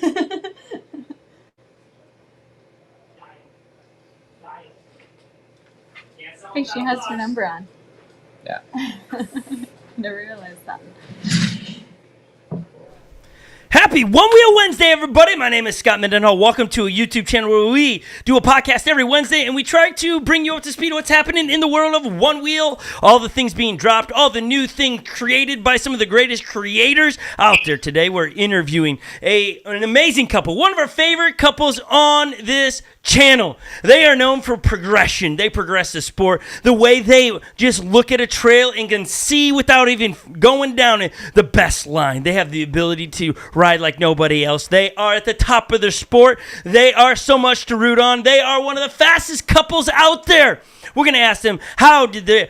Hey, she has her number on. Yeah. Never realized that. Happy One Wheel Wednesday, everybody. My name is Scott Mendenhall. Welcome to a YouTube channel where we do a podcast every Wednesday, and we try to bring you up to speed on what's happening in the world of one wheel, all the things being dropped, all the new things created by some of the greatest creators out there. Today, we're interviewing an amazing couple, one of our favorite couples on this channel. They are known for progression. They progress the sport. The way they just look at a trail and can see without even going down it, the best line. They have the ability to ride like nobody else. They are at the top of their sport. They are so much to root on. They are one of the fastest couples out there. We're going to ask them, how did the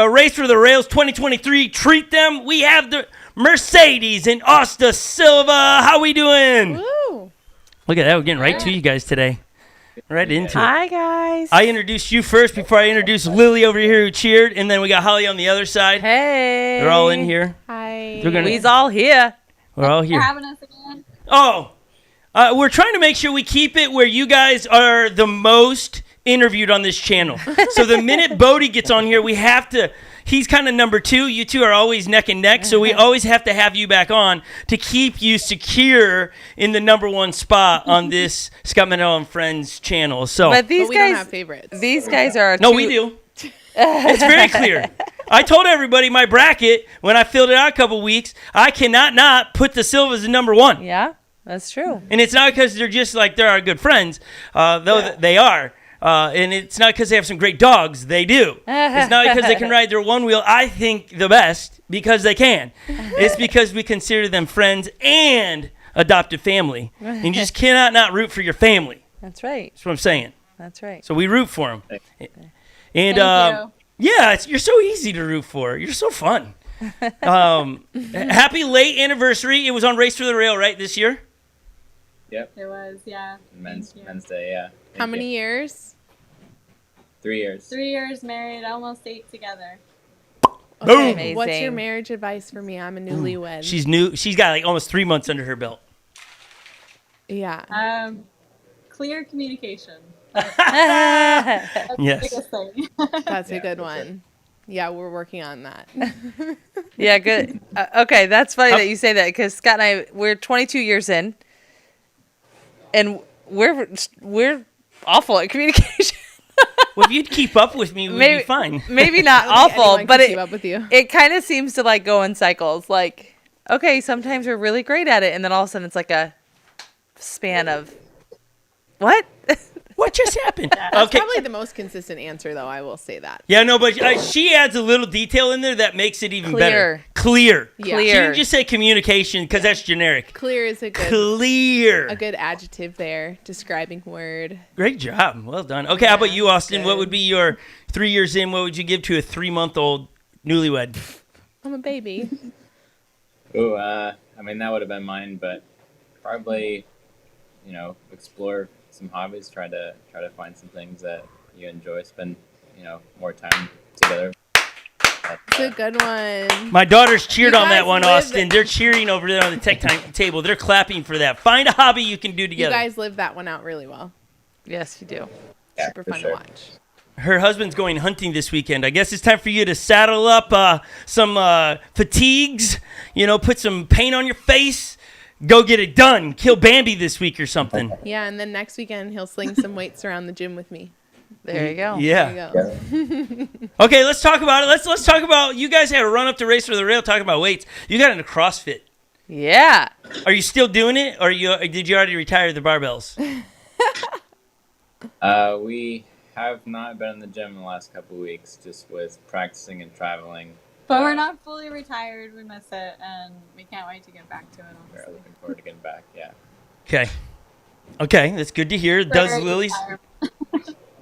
Race for the Rails 2023 treat them? We have the Mercedes and Austen Silva. How we doing? Woo. Look at that. We're getting right to you guys today. Right into it. Hi, guys. I introduced you first before I introduced Lily over here who cheered, and then we got Holly on the other side. Hey. They're all in here. Hi. We's all here. We're all here. You're having us again? Oh, we're trying to make sure we keep it where you guys are the most interviewed on this channel. So the minute Bodie gets on here, we have to... He's kind of number two. You two are always neck and neck, so we always have to have you back on to keep you secure in the number one spot on this Scott Mendenhall and Friends channel. So, But we don't have favorites. These guys are no, we do. It's very clear. I told everybody my bracket when I filled it out a couple weeks. I cannot not put the Silvas in number one. Yeah, that's true. And it's not because they're just like they're our good friends, though they are. And it's not because they have some great dogs. They do. It's not because they can ride their one wheel, I think, the best, because they can. It's because we consider them friends and adopted family. And you just cannot not root for your family. That's right. That's what I'm saying. That's right. So we root for them. And Thank you. yeah, you're so easy to root for. You're so fun. Happy late anniversary. It was on Race for the Rail, right, this year? Yep. It was, yeah. Men's Day, yeah. How many years? 3 years. 3 years married, almost 8 together. Boom. Amazing. What's your marriage advice for me? I'm a newlywed. She's new. She's got like almost 3 months under her belt. Yeah. Clear communication. That's the Yes. biggest thing. That's a Yeah, good for one. Yeah, we're working on that. Yeah, good. Okay, that's funny that you say that because Scott and we're 22 years in, and we're awful at communication. Well, if you'd keep up with me, we'd be fine. Maybe not I don't think awful, anyone but can keep up with you. it kind of seems to like go in cycles. Like, okay, sometimes we're really great at it, and then all of a sudden it's like a span of what? What just happened? That's Okay. probably the most consistent answer, though. I will say that. Yeah, no, but she adds a little detail in there that makes it even better. Clear. Clear. Yeah. She Clear. didn't just say communication because that's generic. Clear is a Clear. good adjective there, describing word. Great job. Well done. Okay, how about you, Austin? good. What would be your 3 years in? What would you give to a 3-month-old newlywed? I'm a baby. Ooh, I mean, that would have been mine, but probably, explore some hobbies, try to find some things that you enjoy, spend, more time together. It's a good one. My daughters cheered You on that guys one, live- Austin. They're cheering over there on the tech table. They're clapping for that. Find a hobby you can do You together. guys live that one out really well. Yes, you do. Yeah, Super for fun sure. to watch. Her husband's going hunting this weekend. I guess it's time for you to saddle up some fatigues, put some paint on your face, go get it done. Kill Bambi this week or something. Yeah, and then next weekend he'll sling some weights around the gym with me. There you go. Yeah. There you go. Okay, let's talk about it. Let's talk about, you guys had a run up to Race for the Rail talking about weights. You got into CrossFit. Yeah. Are you still doing it, or did you already retire the barbells? We have not been in the gym in the last couple of weeks, just with practicing and traveling. But we're not fully retired. We miss it, and we can't wait to get back to it, We're honestly. looking forward to getting back, yeah. Okay, that's good to hear. Does Very Lily's?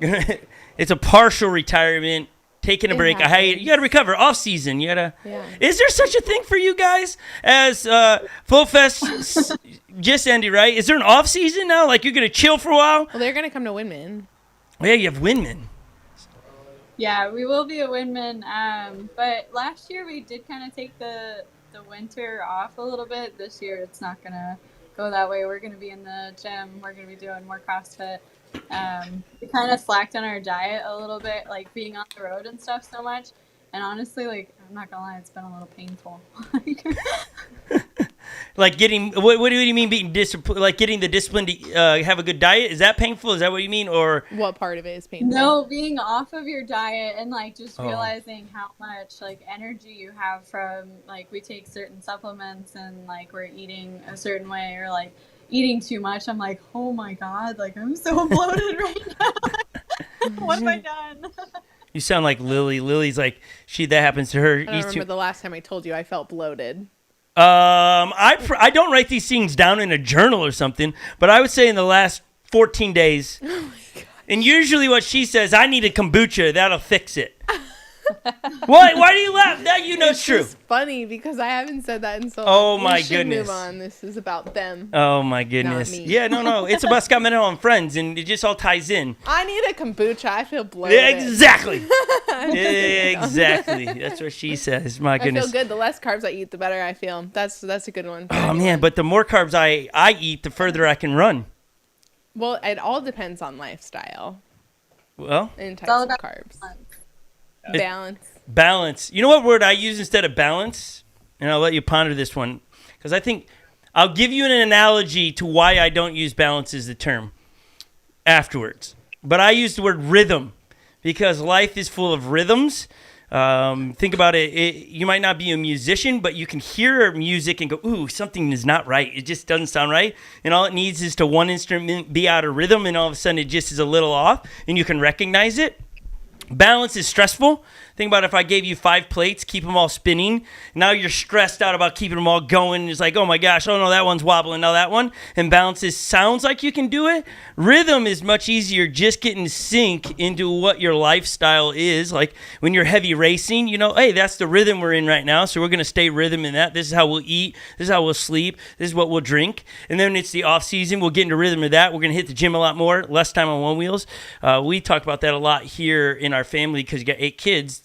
retired. It's a partial retirement, taking a It break. happens. You got to recover off season. You gotta. Yeah. Is there such a thing for you guys as Flow Fest just ended, right? Is there an off season now? Like you're gonna chill for a while? Well, they're going to come to Windman. Oh, yeah, you have Windman. Yeah, we will be at Windman. But last year we did kind of take the winter off a little bit. This year it's not gonna go that way. We're going to be in the gym. We're going to be doing more CrossFit. We kind of slacked on our diet a little bit, like being on the road and stuff so much. And honestly, like, I'm not gonna lie, it's been a little painful. Like getting, what do you mean being disciplined? Like getting the discipline to have a good diet? Is that painful? Is that what you mean? Or What part of it is painful? No, being off of your diet and like just realizing how much like energy you have from like we take certain supplements and like we're eating a certain way or like eating too much. I'm like, oh my God, like I'm so bloated right now. What have I done? you sound like Lily. Lily's like, that happens to her. I don't remember the last time I told you I felt bloated. I don't write these things down in a journal or something, but I would say in the last 14 days. Oh my God. And usually what she says, I need a kombucha. That'll fix it. Why do you laugh? That it's true. It's funny because I haven't said that in so long. Oh my we should goodness. Move on. This is about them. Oh my goodness. Not me. Yeah, no. It's about Scott Mendenhall and friends, and it just all ties in. I need a kombucha. I feel bloated. Yeah, exactly. Exactly. That's what she says. My goodness. I feel good. The less carbs I eat, the better I feel. That's a good one. Oh man, but the more carbs I eat, the further I can run. Well, it all depends on lifestyle. Well, and types of carbs. Balance. You know what word I use instead of balance? And I'll let you ponder this one. Because I think I'll give you an analogy to why I don't use balance as the term afterwards. But I use the word rhythm because life is full of rhythms. Think about it. You might not be a musician, but you can hear music and go, ooh, something is not right. It just doesn't sound right. And all it needs is to one instrument be out of rhythm, and all of a sudden it just is a little off, and you can recognize it. Balance is stressful. Think about if I gave you 5 plates, keep them all spinning. Now you're stressed out about keeping them all going. It's like, oh my gosh, oh no, that one's wobbling, now that one. And balance sounds like you can do it. Rhythm is much easier, just getting sync into what your lifestyle is. Like when you're heavy racing, hey, that's the rhythm we're in right now, so we're going to stay rhythm in that. This is how we'll eat. This is how we'll sleep. This is what we'll drink. And then it's the off season. We'll get into rhythm of that. We're going to hit the gym a lot more, less time on one wheels. We talk about that a lot here in our family because you got 8 kids.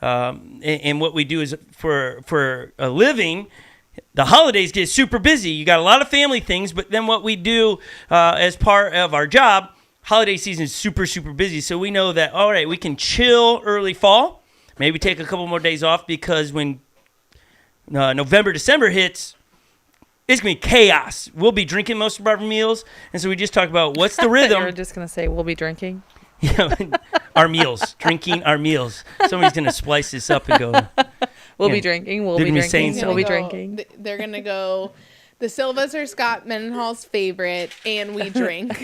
And what we do is for a living, the holidays get super busy. You got a lot of family things, but then what we do as part of our job, holiday season is super, super busy. So we know that, all right, we can chill early fall, maybe take a couple more days off because when November, December hits, it's going to be chaos. We'll be drinking most of our meals. And so we just talk about what's the rhythm. You were just going to say we'll be drinking. Our meals, drinking our meals. Somebody's going to splice this up and go. We'll be drinking. We'll be drinking. We'll be drinking. They're going to go, the Silvas are Scott Mendenhall's favorite, and we drink.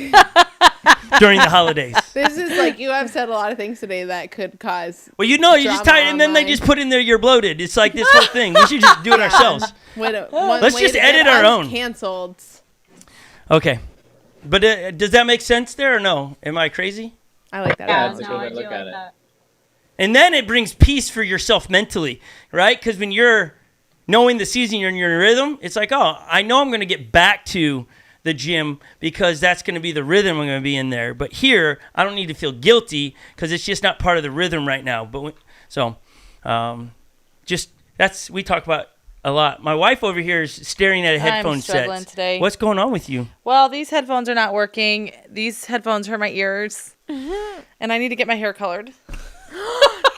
During the holidays. This is like, you have said a lot of things today that could cause Well, you just tie it, and then they just put in there, you're bloated. It's like this whole thing. We should just do it ourselves. Let's just edit our own. Canceled. Okay. But does that make sense there or no? Am I crazy? I like that. Yeah, that's a good way to look at it. that. And then it brings peace for yourself mentally, right? Because when you're knowing the season, you're in your rhythm, it's like, oh, I know I'm going to get back to the gym because that's going to be the rhythm I'm going to be in there. But here, I don't need to feel guilty because it's just not part of the rhythm right now. But we talk about a lot. My wife over here is staring at a headphone set. I'm struggling today. What's going on with you? Well, these headphones are not working. These headphones hurt my ears. And I need to get my hair colored.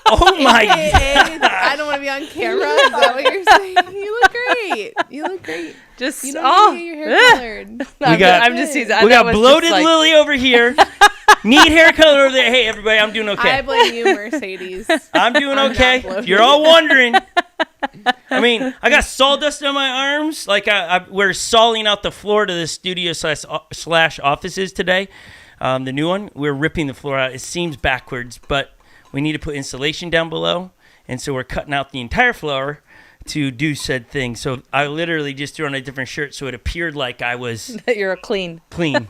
Oh my God. I don't want to be on camera. Is that what you're saying? You look great. You look great. Just you don't need to get your hair colored. I'm just teasing. We got bloated Lily over here. Need hair color over there. Hey, everybody, I'm doing okay. I blame you, Mercedes. I'm doing okay. If you're all wondering. I mean, I got sawdust on my arms. Like we're sawing out the floor to the studio slash offices today. The new one, we're ripping the floor out. It seems backwards, but we need to put insulation down below. And so we're cutting out the entire floor to do said thing. So I literally just threw on a different shirt so it appeared like I was You're clean. Well,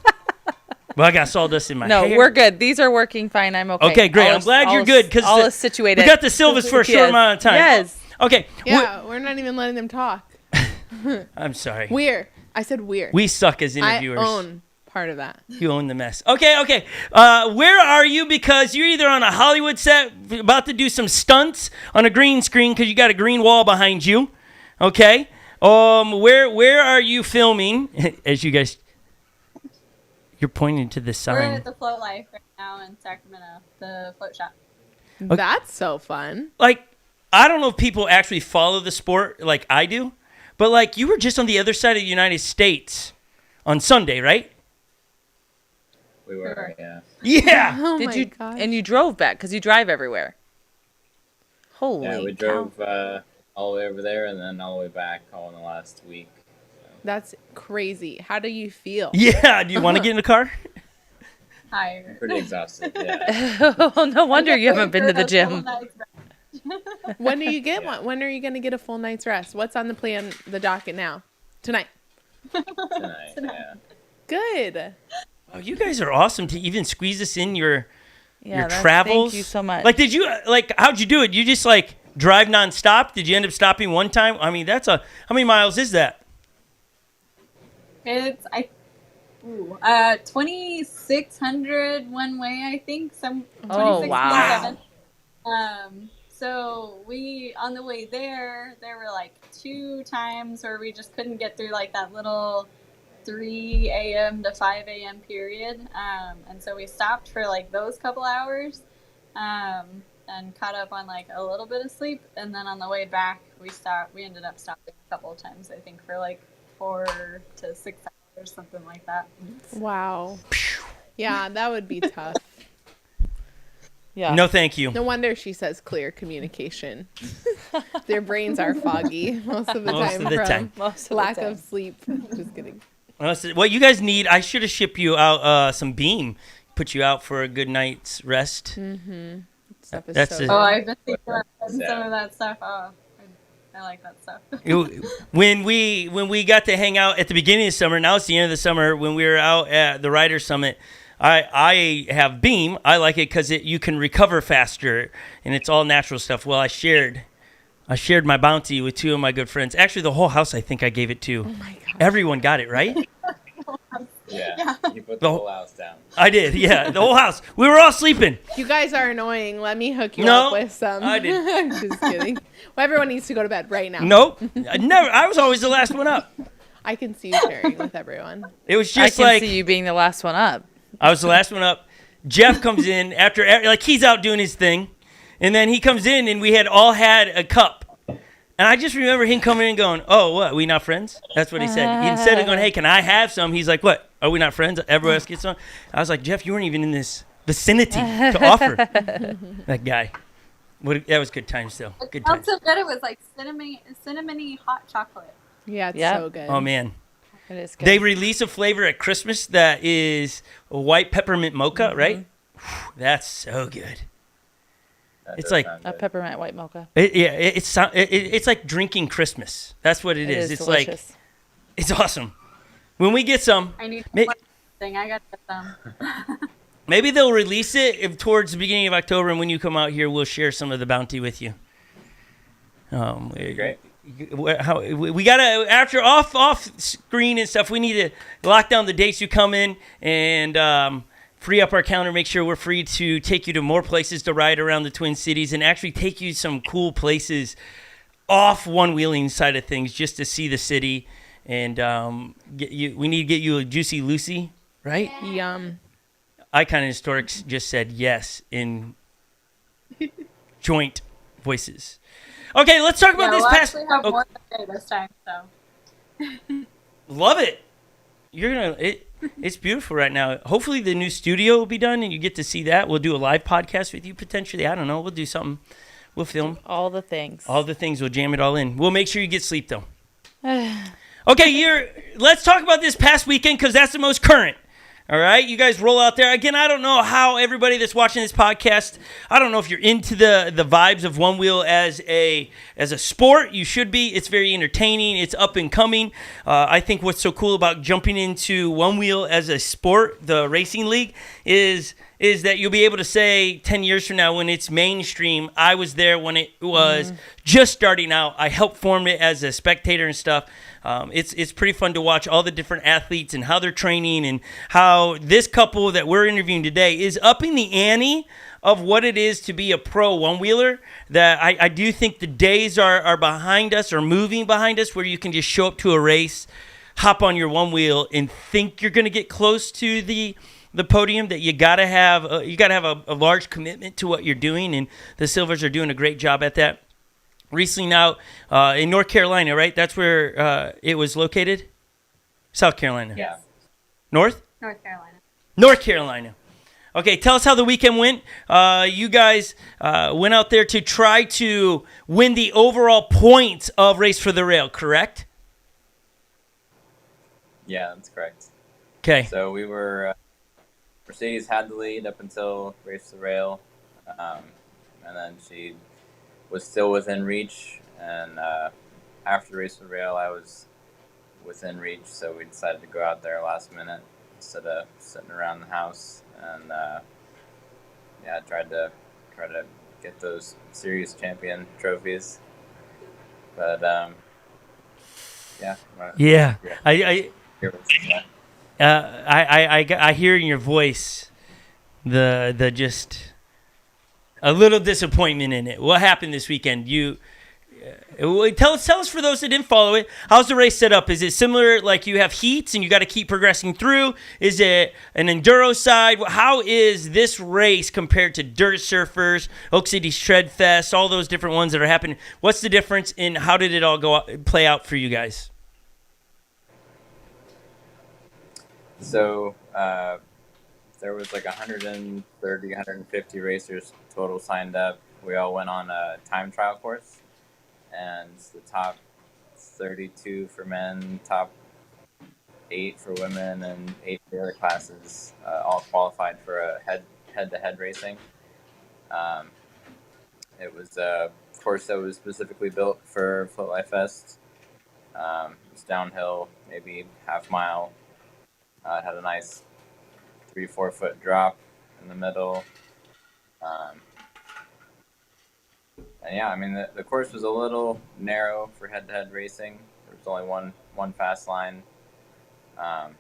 I got sawdust in my hair. No, we're good. These are working fine. I'm okay. Okay, great. I'm glad you're good because all is situated. We got the Silvas for a short amount of time. Yes. Okay. Yeah, we're not even letting them talk. I'm sorry. I said we're. We suck as interviewers. I own part of that. You own the mess. Okay. Where are you? Because you're either on a Hollywood set about to do some stunts on a green screen because you got a green wall behind you. Okay. Where are you filming? As you guys, you're pointing to the We're sign. at the Float Life right now in Sacramento, the float shop. That's so fun. Like, I don't know if people actually follow the sport like I do, but like you were just on the other side of the United States on Sunday, right? We were, yeah. Yeah. Oh Did my you? gosh. And you drove back because you drive everywhere. Holy Yeah, we cow. drove all the way over there and then all the way back all in the last week. That's crazy. How do you feel? Yeah. Do you want to get in the car? Tired. Pretty exhausted, yeah. Oh, no wonder you haven't been to the gym. When do you get one? When are you going to get a full night's rest? What's on the docket now? Tonight. Tonight, yeah. Good. Oh, you guys are awesome to even squeeze us in your That's- travels. Thank you so much. Like, how'd you do it? You just like drive nonstop? Did you end up stopping one time? I mean, how many miles is that? It's 2,600 one way, I think. Oh, wow. 27. So we, on the way there were like 2 times where we just couldn't get through like that little 3 a.m. to 5 a.m. period. And so we stopped for like those couple hours, and caught up on like a little bit of sleep. And then on the way back, we ended up stopping a couple of times, I think, for like 4 to 6 hours, something like that. Wow. Yeah, that would be tough. yeah. No, thank you. No wonder she says clear communication. Their brains are foggy most of the Most time of the from time. Most of the lack time. of sleep. Just kidding. What you guys need, I should have shipped you out some Beam, put you out for a good night's rest. Stuff is That's so it. Oh, I've been thinking Yeah. about some of that stuff. Oh, I like that stuff. When we got to hang out at the beginning of summer, now it's the end of the summer, when we were out at the Rider Summit, I have Beam. I like it because you can recover faster, and it's all natural stuff. Well, I shared my bounty with 2 of my good friends. Actually, the whole house, I think I gave it to. Oh my god. Everyone got it, right? Yeah, you put the whole house down. I did, yeah. The whole house. We were all sleeping. You guys are annoying. Let me hook you No, up with some. I did. I'm just kidding. Well, everyone needs to go to bed right now. Nope. I was always the last one up. I can see you sharing with everyone. It was I just can like see you being the last one up. I was the last one up. Jeff comes in after, like, he's out doing his thing. And then he comes in, and we had all had a cup. And I just remember him coming in and going, "Oh, what? We not friends?" That's what he said. Instead of going, "Hey, can I have some?" He's like, "What? Are we not friends? Everyone else gets some." I was like, "Jeff, you weren't even in this vicinity to offer." That guy. That was good times still. It Good felt times. so good. It was like cinnamony hot chocolate. Yeah, it's Yeah. so good. Oh, man. It is good. They release a flavor at Christmas that is a white peppermint mocha, right? Whew, that's so good. That It's does like- sound A good. peppermint white mocha. It's like drinking Christmas. That's what it is. It's delicious. like, it's awesome. When we get some, I need May- one thing. I got to get some. maybe they'll release it towards the beginning of October, and when you come out here, we'll share some of the bounty with you. Great. We gotta, after off screen and stuff, we need to lock down the dates you come in and free up our calendar, make sure we're free to take you to more places to ride around the Twin Cities and actually take you some cool places off one-wheeling side of things just to see the city. And we need to get you a Juicy Lucy, right? Yum. Icon Historics just said yes in joint voices. Okay, let's talk about Yeah, this we'll past. actually have oh, more than day this time. So love it. It's beautiful right now. Hopefully the new studio will be done and you get to see that. We'll do a live podcast with you potentially. I don't know. We'll do something. We'll film All the things. all the things. We'll jam it all in. We'll make sure you get sleep though. Okay, let's talk about this past weekend because that's the most current. All right, you guys roll out there. Again, I don't know how everybody that's watching this podcast, I don't know if you're into the vibes of one wheel as a sport. You should be. It's very entertaining. It's up and coming. I think what's so cool about jumping into one wheel as a sport, the racing league, is that you'll be able to say 10 years from now when it's mainstream, I was there when it was just starting out. I helped form it as a spectator and stuff. It's pretty fun to watch all the different athletes and how they're training and how this couple that we're interviewing today is upping the ante of what it is to be a pro one-wheeler, that I do think the days are behind us, or moving behind us, where you can just show up to a race, hop on your one wheel, and think you're going to get close to the podium. That you got to have a large commitment to what you're doing, and the Silvers are doing a great job at that. Recently now in North Carolina, right? That's where it was located? South Carolina. Yeah. North Carolina. Okay, tell us how the weekend went. You guys went out there to try to win the overall points of Race for the Rail, correct? Yeah, that's correct. Okay. So we were Mercedes had the lead up until Race to the Rail, and then she was still within reach. And after Race to the Rail, I was within reach, so we decided to go out there last minute instead of sitting around the house. And yeah, try to get those series champion trophies. But yeah. Yeah. I hear in your voice the just a little disappointment in it. What happened this weekend? Tell us for those that didn't follow it. How's the race set up? Is it similar, like you have heats and you got to keep progressing through? Is it an enduro side? How is this race compared to Dirt Surfers, Oak City Shred Fest, all those different ones that are happening? What's the difference, and how did it all play out for you guys? So there was like 130, 150 racers total signed up. We all went on a time trial course, and the top 32 for men, top 8 for women, and 8 for the other classes all qualified for a head-to-head racing. It was a course that was specifically built for Float Life Fest. It was downhill, maybe half mile. It had a nice 3-4 foot drop in the middle. And yeah, I mean, the course was a little narrow for head-to-head racing. There was only one fast line. The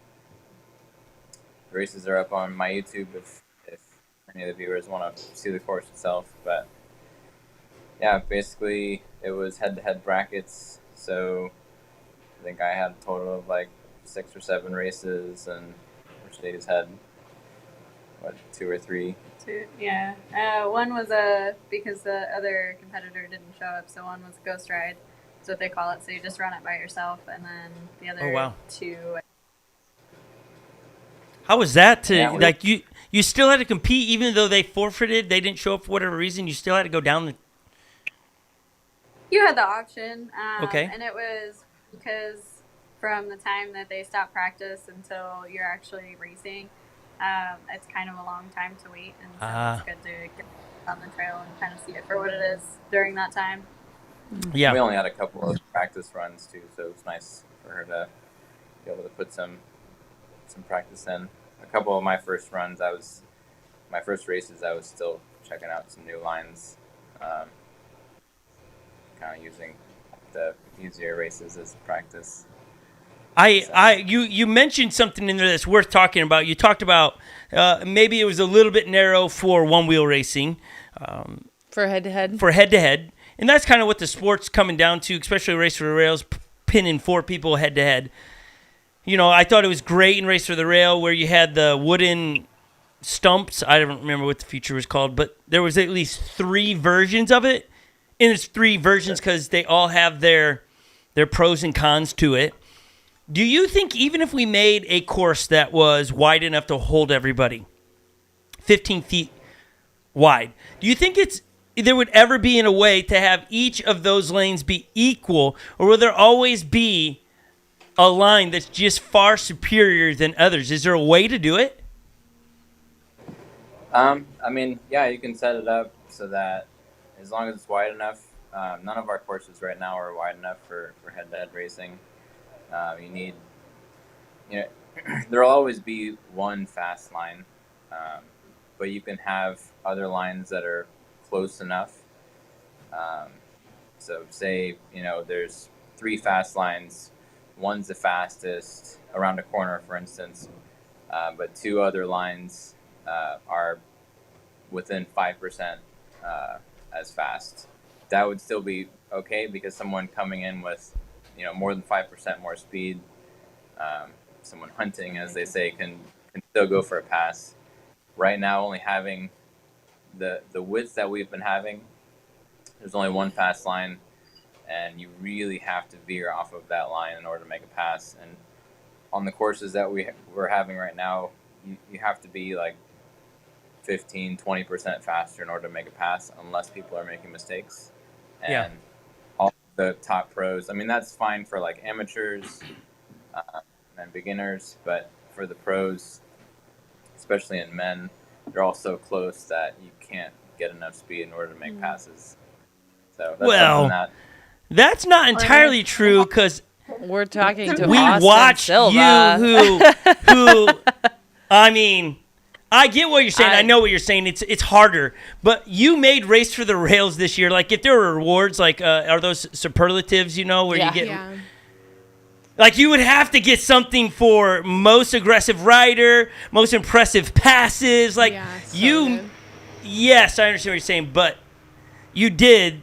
races are up on my YouTube if any of the viewers want to see the course itself. But yeah, basically it was head-to-head brackets. So I think I had a total of like 6 or 7 races, and Mercedes had 2 or 3. 2, yeah. One was because the other competitor didn't show up, so one was a ghost ride. That's what they call it. So you just run it by yourself, and then the other 2. How was that like you still had to compete even though they forfeited, they didn't show up for whatever reason, you still had to go down the... You had the option. Okay. And it was because from the time that they stop practice until you're actually racing, it's kind of a long time to wait, and so it's good to get on the trail and kind of see it for what it is during that time. Yeah. We only had a couple of practice runs too, so it was nice for her to be able to put some practice in. A couple of my first races, I was still checking out some new lines, kind of using the easier races as practice. You mentioned something in there that's worth talking about. You talked about maybe it was a little bit narrow for one-wheel racing. For head-to-head? For head-to-head. And that's kind of what the sport's coming down to, especially Race for the Rails, pinning 4 people head-to-head. You know, I thought it was great in Race for the Rail where you had the wooden stumps. I don't remember what the feature was called, but there was at least 3 versions of it. And it's 3 versions because they all have their pros and cons to it. Do you think even if we made a course that was wide enough to hold everybody, 15 feet wide, do you think there would ever be in a way to have each of those lanes be equal, or will there always be a line that's just far superior than others? Is there a way to do it? I mean, yeah, you can set it up so that as long as it's wide enough, none of our courses right now are wide enough for head-to-head racing. There'll always be one fast line, but you can have other lines that are close enough. So say, there's 3 fast lines, one's the fastest around a corner, for instance, but 2 other lines are within 5% as fast. That would still be okay because someone coming in with, more than 5% more speed, someone hunting, as they say, can still go for a pass. Right now, only having the width that we've been having, there's only one fast line, and you really have to veer off of that line in order to make a pass. And on the courses that we're having right now, you have to be like 15-20% faster in order to make a pass, unless people are making mistakes. And all the top pros, I mean, that's fine for like amateurs and beginners, but for the pros, especially in men, they're all so close that you can't get enough speed in order to make passes. So that's something that's not entirely true, because we're talking to we Austen watch Silva. you who I mean, I get what you're saying. I know what you're saying. It's harder, but you made Race for the Rails this year. Like, if there were rewards, like are those superlatives? Where you get like, you would have to get something for most aggressive rider, most impressive passes. Like good. Yes, I understand what you're saying, but you did.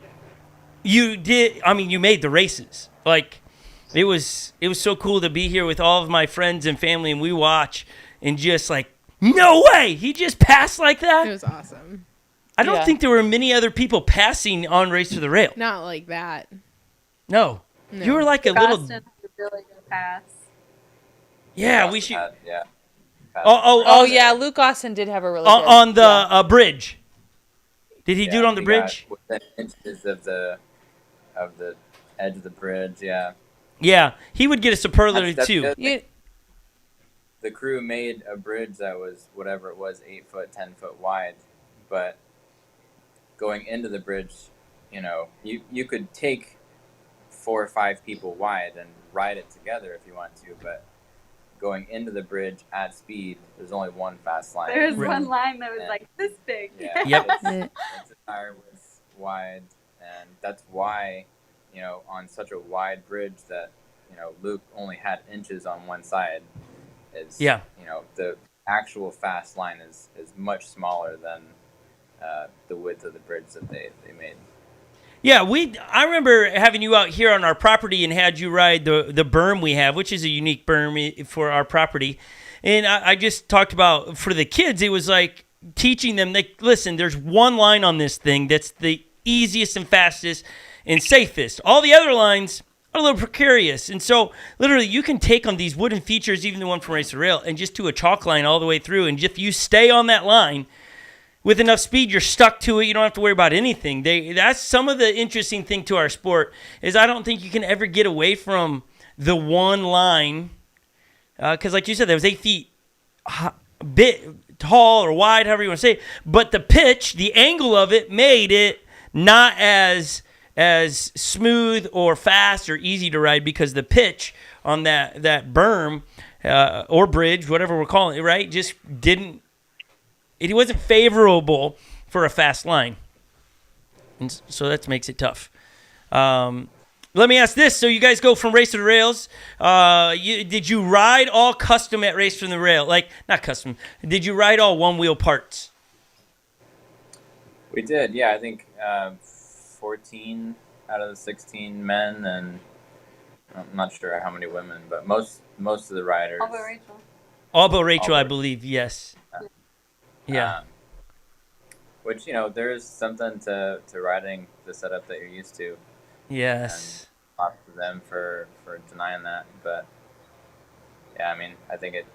I mean, you made the races. Like, it was so cool to be here with all of my friends and family, and we watch and just like, no way, he just passed like that. It was awesome. I don't think there were many other people passing on Race to the Rail. Not like that. No. You were like a little. Austen had a really good pass. Yeah, we should. Yeah, Luke Austen did have a really good on the bridge. Did he do it on the bridge? Within inches of the edge of the bridge, yeah. Yeah, he would get a superlative too. The crew made a bridge that was whatever it was, 8 foot, 10 foot wide, but going into the bridge, you could take 4 or 5 people wide and ride it together if you want to, but going into the bridge at speed, there's only one fast line. There was one line that was like this big. Yeah, Yep. It's entire width wide, and that's why, on such a wide bridge that, Luke only had inches on one side, the actual fast line is much smaller than the width of the bridge that they made. Yeah, I remember having you out here on our property and had you ride the berm we have, which is a unique berm for our property. And I just talked about, for the kids, it was like teaching them, listen, there's one line on this thing that's the easiest and fastest and safest. All the other lines are a little precarious. And so literally you can take on these wooden features, even the one from Race to Rail, and just do a chalk line all the way through. And if you stay on that line with enough speed, you're stuck to it. You don't have to worry about anything. That's some of the interesting thing to our sport, is I don't think you can ever get away from the one line. Because like you said, there was 8 feet bit tall or wide, however you want to say it. But the pitch, the angle of it made it not as smooth or fast or easy to ride, because the pitch on that berm or bridge, whatever we're calling it, right, just it wasn't favorable for a fast line. And so that makes it tough. Let me ask this. So you guys go from Race to the Rails. Did you ride all custom at Race from the Rail? Like, not custom. Did you ride all one-wheel parts? We did, yeah. I think 14 out of the 16 men, and I'm not sure how many women, but most of the riders. All but Rachel, I believe, yes. Yeah. Which, there is something to riding the setup that you're used to. Yes. And props to them for denying that. But, yeah, I mean, I think it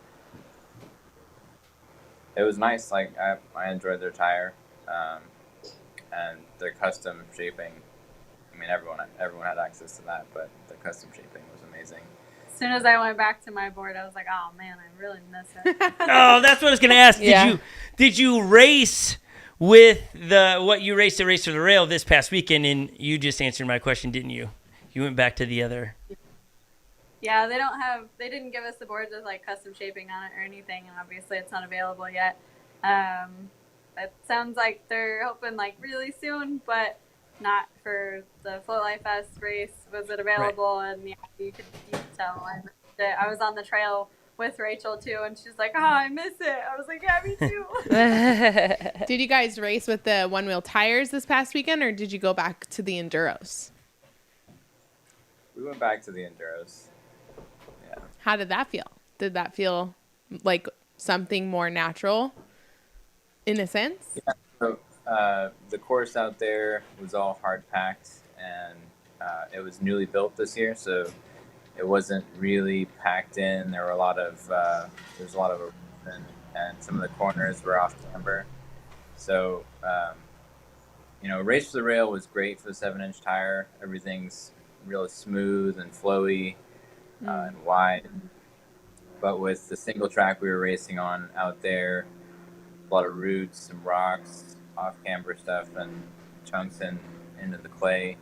was nice. Like, I enjoyed their tire. And their custom shaping. I mean, everyone had access to that, but the custom shaping was amazing. As soon as I went back to my board, I was like, "Oh man, I really miss it." Oh, that's what I was gonna ask. Yeah. Did you race with what you raced at Race to the Rail this past weekend? And you just answered my question, didn't you? You went back to the other. Yeah, they didn't give us the boards with like custom shaping on it or anything, and obviously it's not available yet. It sounds like they're hoping like really soon, but not for the Float Life Fest race. Was it available? Right. And yeah, you could tell I missed it. I was on the trail with Rachel too, and she's like, "Oh, I miss it." I was like, "Yeah, me too." Did you guys race with the one wheel tires this past weekend, or did you go back to the enduros? We went back to the enduros. Yeah. How did that feel? Did that feel like something more natural in a sense? Yeah. So the course out there was all hard packed, and it was newly built this year, so it wasn't really packed in. There were a lot of there's a lot of erosion, and some of the corners were off camber. So Race for the Rail was great for the 7-inch tire. Everything's real smooth and flowy and wide. But with the single track we were racing on out there, a lot of roots, some rocks, off camber stuff, and chunks into the clay.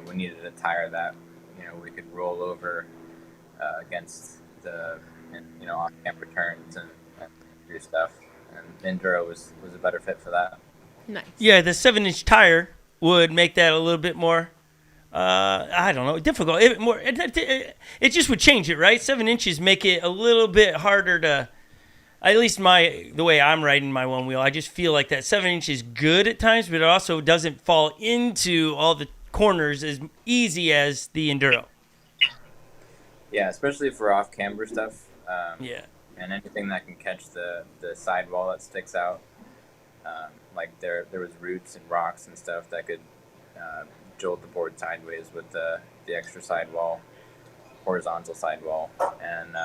We needed a tire that we could roll over against the off camber turns and do stuff. And enduro was a better fit for that. Nice. Yeah, the 7-inch tire would make that a little bit more. I don't know, difficult. It just would change it, right? 7 inches make it a little bit harder to. At least the way I'm riding my one wheel, I just feel like that 7 inch is good at times, but it also doesn't fall into all the corners as easy as the enduro. Yeah, especially for off camber stuff. Yeah. And anything that can catch the sidewall that sticks out. Like there was roots and rocks and stuff that could jolt the board sideways with the extra sidewall, horizontal sidewall, and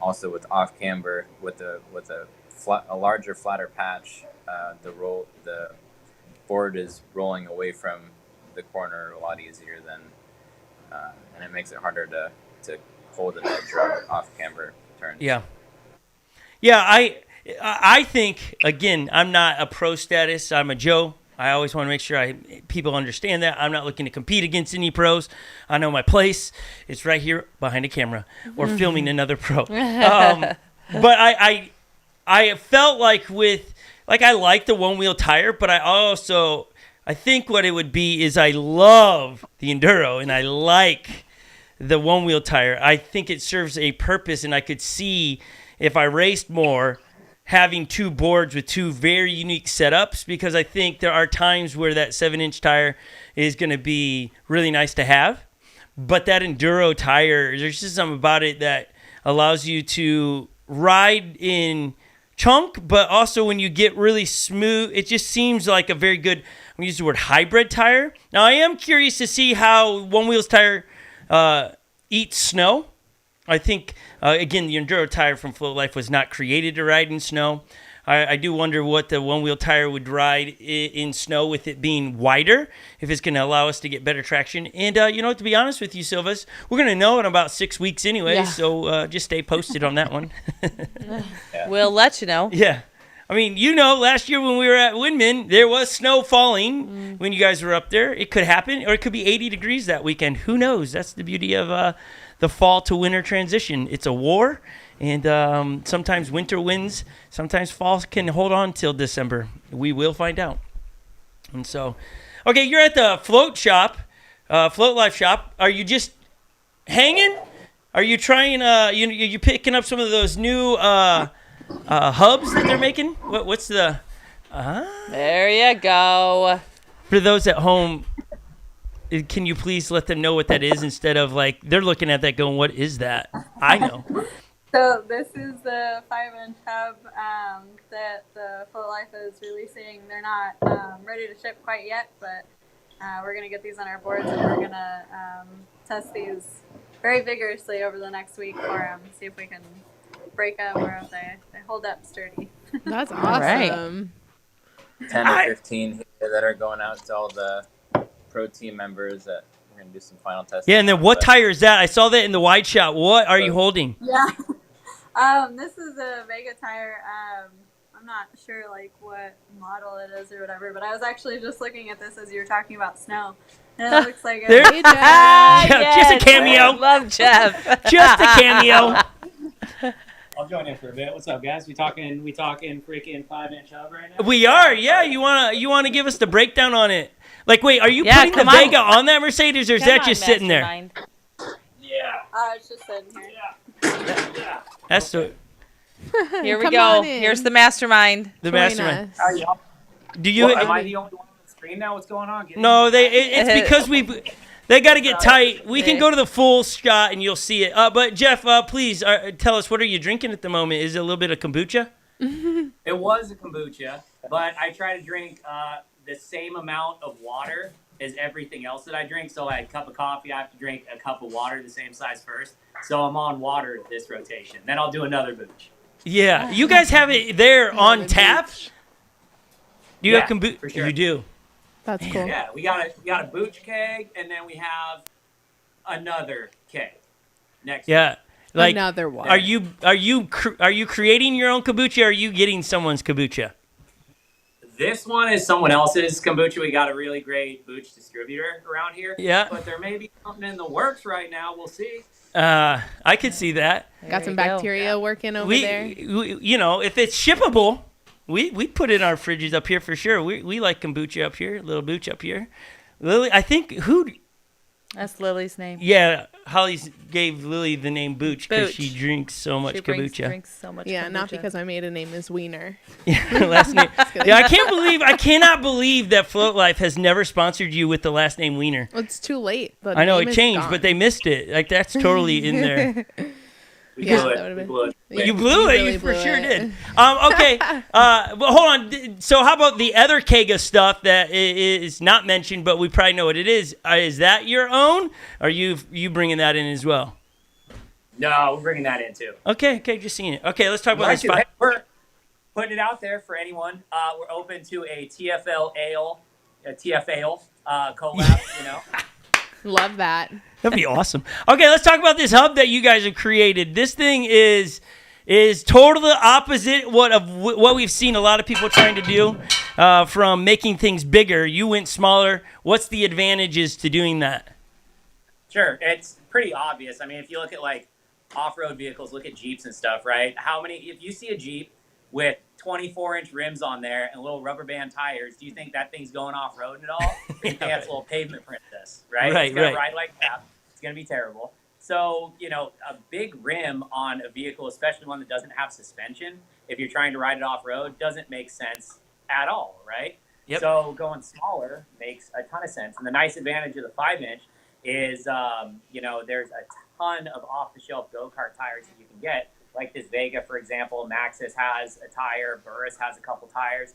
also with off camber with a larger, flatter patch, the board is rolling away from the corner a lot easier than, and it makes it harder to hold an edge off camber turns. Yeah. Yeah, I think, again, I'm not a pro status. I'm a Joe. I always want to make sure people understand that. I'm not looking to compete against any pros. I know my place. It's right here behind a camera or filming another pro. But I felt like I like the one-wheel tire, but I think what it would be is I love the enduro and I like the one-wheel tire. I think it serves a purpose, and I could see if I raced more having two boards with two very unique setups, because I think there are times where that 7-inch tire is going to be really nice to have. But that enduro tire, there's just something about it that allows you to ride in chunk, but also when you get really smooth, it just seems like a very good, I'm going to use the word hybrid tire. Now, I am curious to see how one-wheel's tire eats snow. I think, again, the enduro tire from Float Life was not created to ride in snow. I do wonder what the one-wheel tire would ride in snow with it being wider, if it's going to allow us to get better traction. And, to be honest with you, Silvas, we're going to know in about 6 weeks anyway, so just stay posted on that one. We'll let you know. Yeah. I mean, last year when we were at Windman, there was snow falling when you guys were up there. It could happen, or it could be 80 degrees that weekend. Who knows? That's the beauty of the fall to winter transition. It's a war, and sometimes winter wins. Sometimes fall can hold on till December. We will find out. And so, okay, you're at the float life shop. Are you just hanging? Are you trying? You picking up some of those new hubs that they're making? What's the? There you go. For those at home, can you please let them know what that is, instead of like they're looking at that going, "What is that?" I know. So this is the 5-inch hub that the Float Life is releasing. They're not ready to ship quite yet, but we're gonna get these on our boards, and we're gonna test these very vigorously over the next week for them. See if we can break them or if they hold up sturdy. That's awesome. Right. 10 or 15 here that are going out to all the pro team members that we're going to do some final testing. Yeah, and then what tire is that? I saw that in the wide shot. What are you holding? Yeah. This is a Vega tire. I'm not sure what model it is or whatever, but I was actually just looking at this as you were talking about snow. And it looks like There- Hey, Jeff. Just a cameo. Love Jeff. Just a cameo. I'll join in for a bit. What's up, guys? We talking freaking 5-inch hub right now? We are, yeah. You wanna give us the breakdown on it? Like, wait, are you Yeah, putting the come on. Vega on that Mercedes, or is that just sitting there? Yeah. it's just sitting here. That's the Here we Come go. on in. Here's the mastermind. the Join mastermind. us. How are y'all? Do you? Am I the only one on the screen now? What's going on? No, it's because they got to get tight. We can Yeah. go to the full shot and you'll see it. But Jeff, please tell us, what are you drinking at the moment? Is it a little bit of kombucha? It was a kombucha, but I try to drink the same amount of water as everything else that I drink. So like a cup of coffee, I have to drink a cup of water the same size first. So I'm on water this rotation. Then I'll do another booch. Yeah, you guys have it there on tap. Do you have kombucha? for sure. You do. That's cool. Yeah, we got a booch keg, and then we have another keg next. Yeah, like Another one. are you creating your own kombucha? Or are you getting someone's kombucha? This one is someone else's kombucha. We got a really great booch distributor around here. Yeah. But there may be something in the works right now. We'll see. I could see that. Got some There you go. bacteria working over We, there. if it's shippable, we put it in our fridges up here for sure. We like kombucha up here, little booch up here. Lily, I think That's Lily's name. Yeah, Holly gave Lily the name Booch because Booch. she drinks so much She kombucha. drinks so much Yeah, not kombucha. because my maiden name is Wiener. Yeah, last name. Yeah, I cannot believe that Float Life has never sponsored you with the last name Wiener. Well, it's too late. The I know name it is changed, gone. but they missed it. Like that's totally in there. We Yeah, blew that it. would've We been- blew it. You blew it. really You for blew sure it. did. Okay. But hold on. So how about the other keg of stuff that is not mentioned, but we probably know what it is? Is that your own? Or are you bringing that in as well? No, we're bringing that in too. Okay. Just seeing it. Okay, let's talk about this. We're putting it out there for anyone. We're open to a TFL ale, collab. You know. Love that. That'd be awesome. Okay, let's talk about this hub that you guys have created. This thing is totally opposite what we've seen a lot of people trying to do from making things bigger. You went smaller. What's the advantages to doing that? Sure, it's pretty obvious. I mean, if you look at like off-road vehicles, look at Jeeps and stuff, right? If you see a Jeep with 24-inch rims on there and little rubber band tires, do you think that thing's going off-road at all? You think it's a little pavement princess, right? Right, It's gonna right. ride like that. It's gonna be terrible. So, a big rim on a vehicle, especially one that doesn't have suspension, if you're trying to ride it off-road, doesn't make sense at all, right? Yep. So going smaller makes a ton of sense. And the nice advantage of the 5-inch is, there's a ton of off-the-shelf go-kart tires that you can get. Like this Vega, for example, Maxxis has a tire, Burris has a couple tires.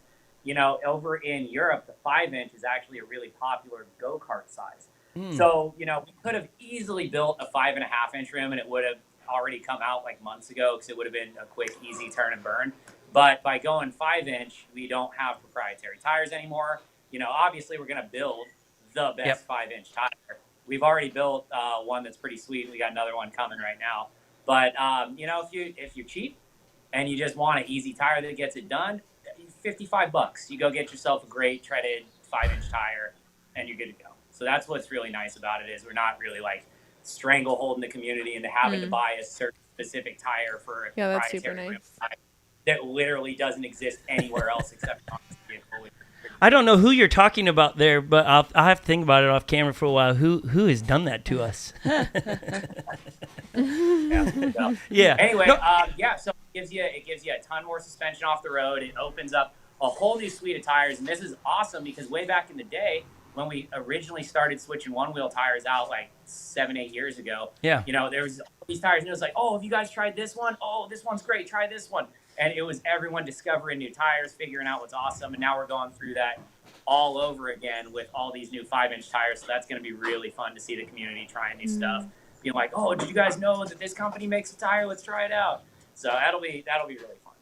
Over in Europe, the 5-inch is actually a really popular go-kart size. So, we could have easily built a 5.5-inch rim and it would have already come out like months ago because it would have been a quick, easy turn and burn. But by going 5-inch, we don't have proprietary tires anymore. Obviously we're going to build the best 5-inch tire. We've already built one that's pretty sweet. We got another one coming right now. But, if you're cheap and you just want an easy tire that gets it done, $55. You go get yourself a great treaded 5-inch tire and you're good to go. So that's what's really nice about it is we're not really like strangleholding the community into having to buy a certain specific tire for a Yeah, that's proprietary super rim nice. tire that literally doesn't exist anywhere else except on this vehicle. I don't know who you're talking about there, but I'll have to think about it off camera for a while. Who has done that to us? Yeah. Anyway, No- so it gives you a ton more suspension off the road. It opens up a whole new suite of tires, and this is awesome because way back in the day when we originally started switching one-wheel tires out like 7-8 years ago, Yeah. there was all these tires, and it was like, oh, have you guys tried this one? Oh, this one's great. Try this one. And it was everyone discovering new tires, figuring out what's awesome, and now we're going through that all over again with all these new 5-inch tires. So that's going to be really fun to see the community trying new stuff. Being like, oh, did you guys know that this company makes a tire? Let's try it out. So that'll be really fun.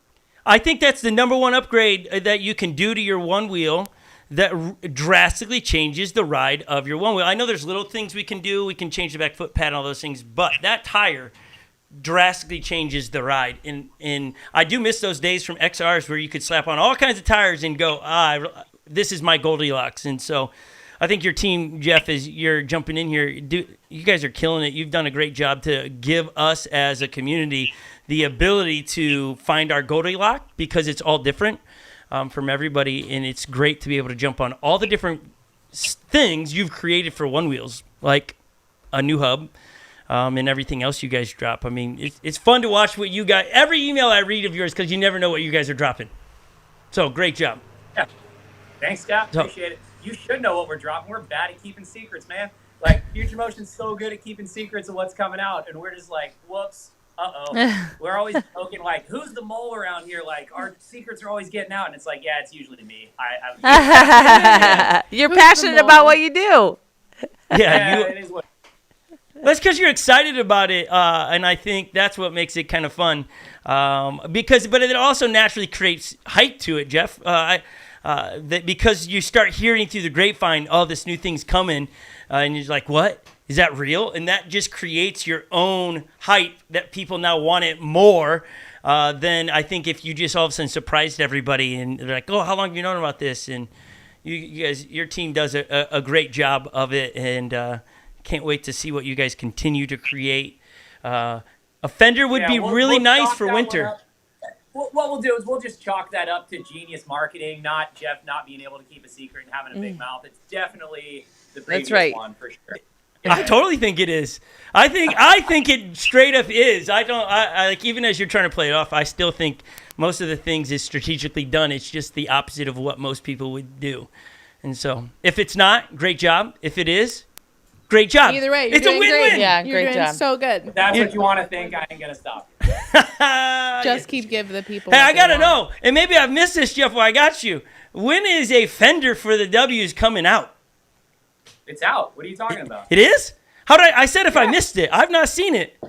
I think that's the number one upgrade that you can do to your one wheel that drastically changes the ride of your one wheel. I know there's little things we can do. We can change the back foot pad and all those things, but that tire drastically changes the ride. And I do miss those days from XRs where you could slap on all kinds of tires and go, this is my Goldilocks. And so I think your team, Jeff, as you're jumping in here, you guys are killing it. You've done a great job to give us as a community the ability to find our Goldilocks because it's all different from everybody. And it's great to be able to jump on all the different things you've created for one wheels, like a new hub, and everything else you guys drop. I mean, it's fun to watch what you guys. Every email I read of yours, because you never know what you guys are dropping. So great job. Yeah. Thanks, Scott. Appreciate it. You should know what we're dropping. We're bad at keeping secrets, man. Like, Future Motion's so good at keeping secrets of what's coming out, and we're just like, whoops, We're always joking, like, who's the mole around here? Like, our secrets are always getting out, and it's like, yeah, it's usually me. You're passionate about what you do. Yeah, it is what. That's because you're excited about it, and I think that's what makes it kind of fun. But it also naturally creates hype to it, Jeff. Because you start hearing through the grapevine, oh, this new thing's coming, and you're like, what? Is that real? And that just creates your own hype that people now want it more than I think if you just all of a sudden surprised everybody and they're like, oh, how long have you known about this? And you guys, your team does a great job of it, and can't wait to see what you guys continue to create. A fender would be really nice for winter. What we'll do is we'll just chalk that up to genius marketing, not Jeff not being able to keep a secret and having a big mouth. It's definitely the previous one for sure. I totally think it is. I think it straight up is. I like, even as you're trying to play it off, I still think most of the things is strategically done. It's just the opposite of what most people would do. And so if it's not, great job. If it is, great job. Either way, it's a win-win. Great. Yeah, you're great doing job. So good. That's what you want to think. I ain't gonna stop. Just keep giving the people. Hey, what I gotta they want. know, and maybe I've missed this, Jeff. While I got you, when is a fender for the W's coming out? It's out. What are you talking about? It is? How did I said if I missed it? I've not seen it.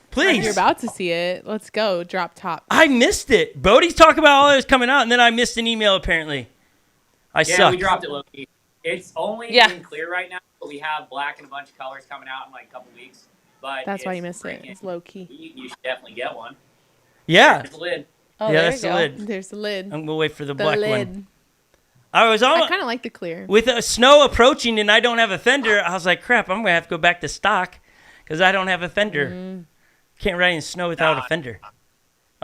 Please. You're about to see it. Let's go. Drop top. I missed it. Bodie's talking about all this coming out, and then I missed an email apparently. I suck. We dropped it low key. It's only in clear right now, but we have black and a bunch of colors coming out in like a couple weeks. But That's why you missed it. It's low key. You should definitely get one. Yeah. There's the lid. Oh, yeah, there that's you the go. lid. There's the lid. I'm gonna wait for the The black lid. one. I was almost, I kind of like the clear. with snow approaching and I don't have a fender. I was like, crap, I'm gonna have to go back to stock because I don't have a fender. Can't ride in snow without a fender.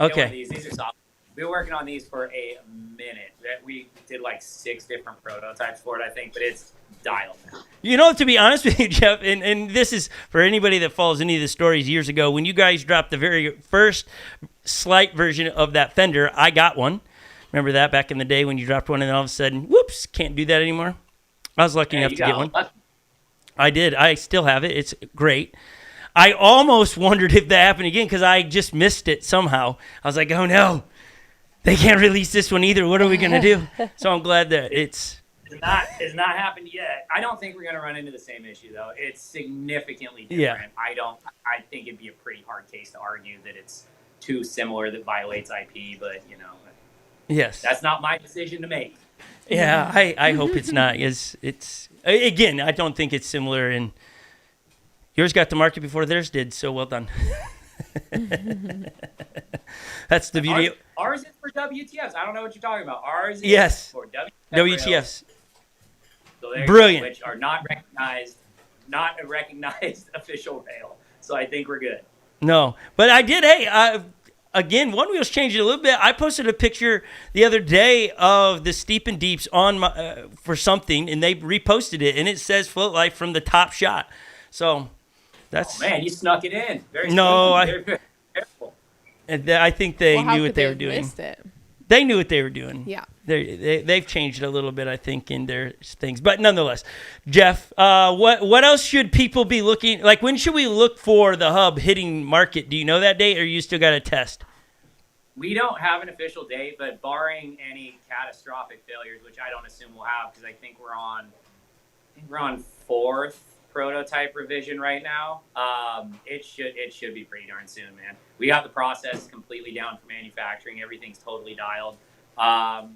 Okay. These are soft. We were working on these for a minute. We did like 6 different prototypes for it, I think, but it's dialed now. You know, to be honest with you, Jeff, and this is for anybody that follows any of the stories years ago, when you guys dropped the very first slight version of that fender, I got one. Remember that back in the day when you dropped one and then all of a sudden, whoops, can't do that anymore? I was lucky enough to get one. I did. I still have it. It's great. I almost wondered if that happened again because I just missed it somehow. I was like, oh no, they can't release this one either. What are we going to do? So I'm glad that it's not happened yet. I don't think we're going to run into the same issue though. It's significantly different. Yeah. I think it'd be a pretty hard case to argue that it's too similar that violates IP, but you know, yes, that's not my decision to make. Yeah, I hope it's not. It's again, I don't think it's similar, and yours got to market before theirs did. So well done. That's the beauty. Ours is for WTFs. I don't know what you're talking about. Ours Yes. is for WTFs. So Brilliant. Which are not a recognized official rail. So I think we're good. No, but I did. Hey, again, Onewheel's changed it a little bit. I posted a picture the other day of the Steep and Deeps on my, for something, and they reposted it, and it says Float Life from the top shot. So that's. Oh, man, you snuck it in. Very No, careful. I think they knew what they were doing. Missed it? They knew what they were doing. Yeah. They've changed a little bit, I think, in their things. But nonetheless, Jeff, what else should people be looking, like when should we look for the hub hitting market? Do you know that date or you still got to test? We don't have an official date, but barring any catastrophic failures, which I don't assume we'll have because I think we're on 4th prototype revision right now. It should be pretty darn soon, man. We got the process completely down for manufacturing. Everything's totally dialed.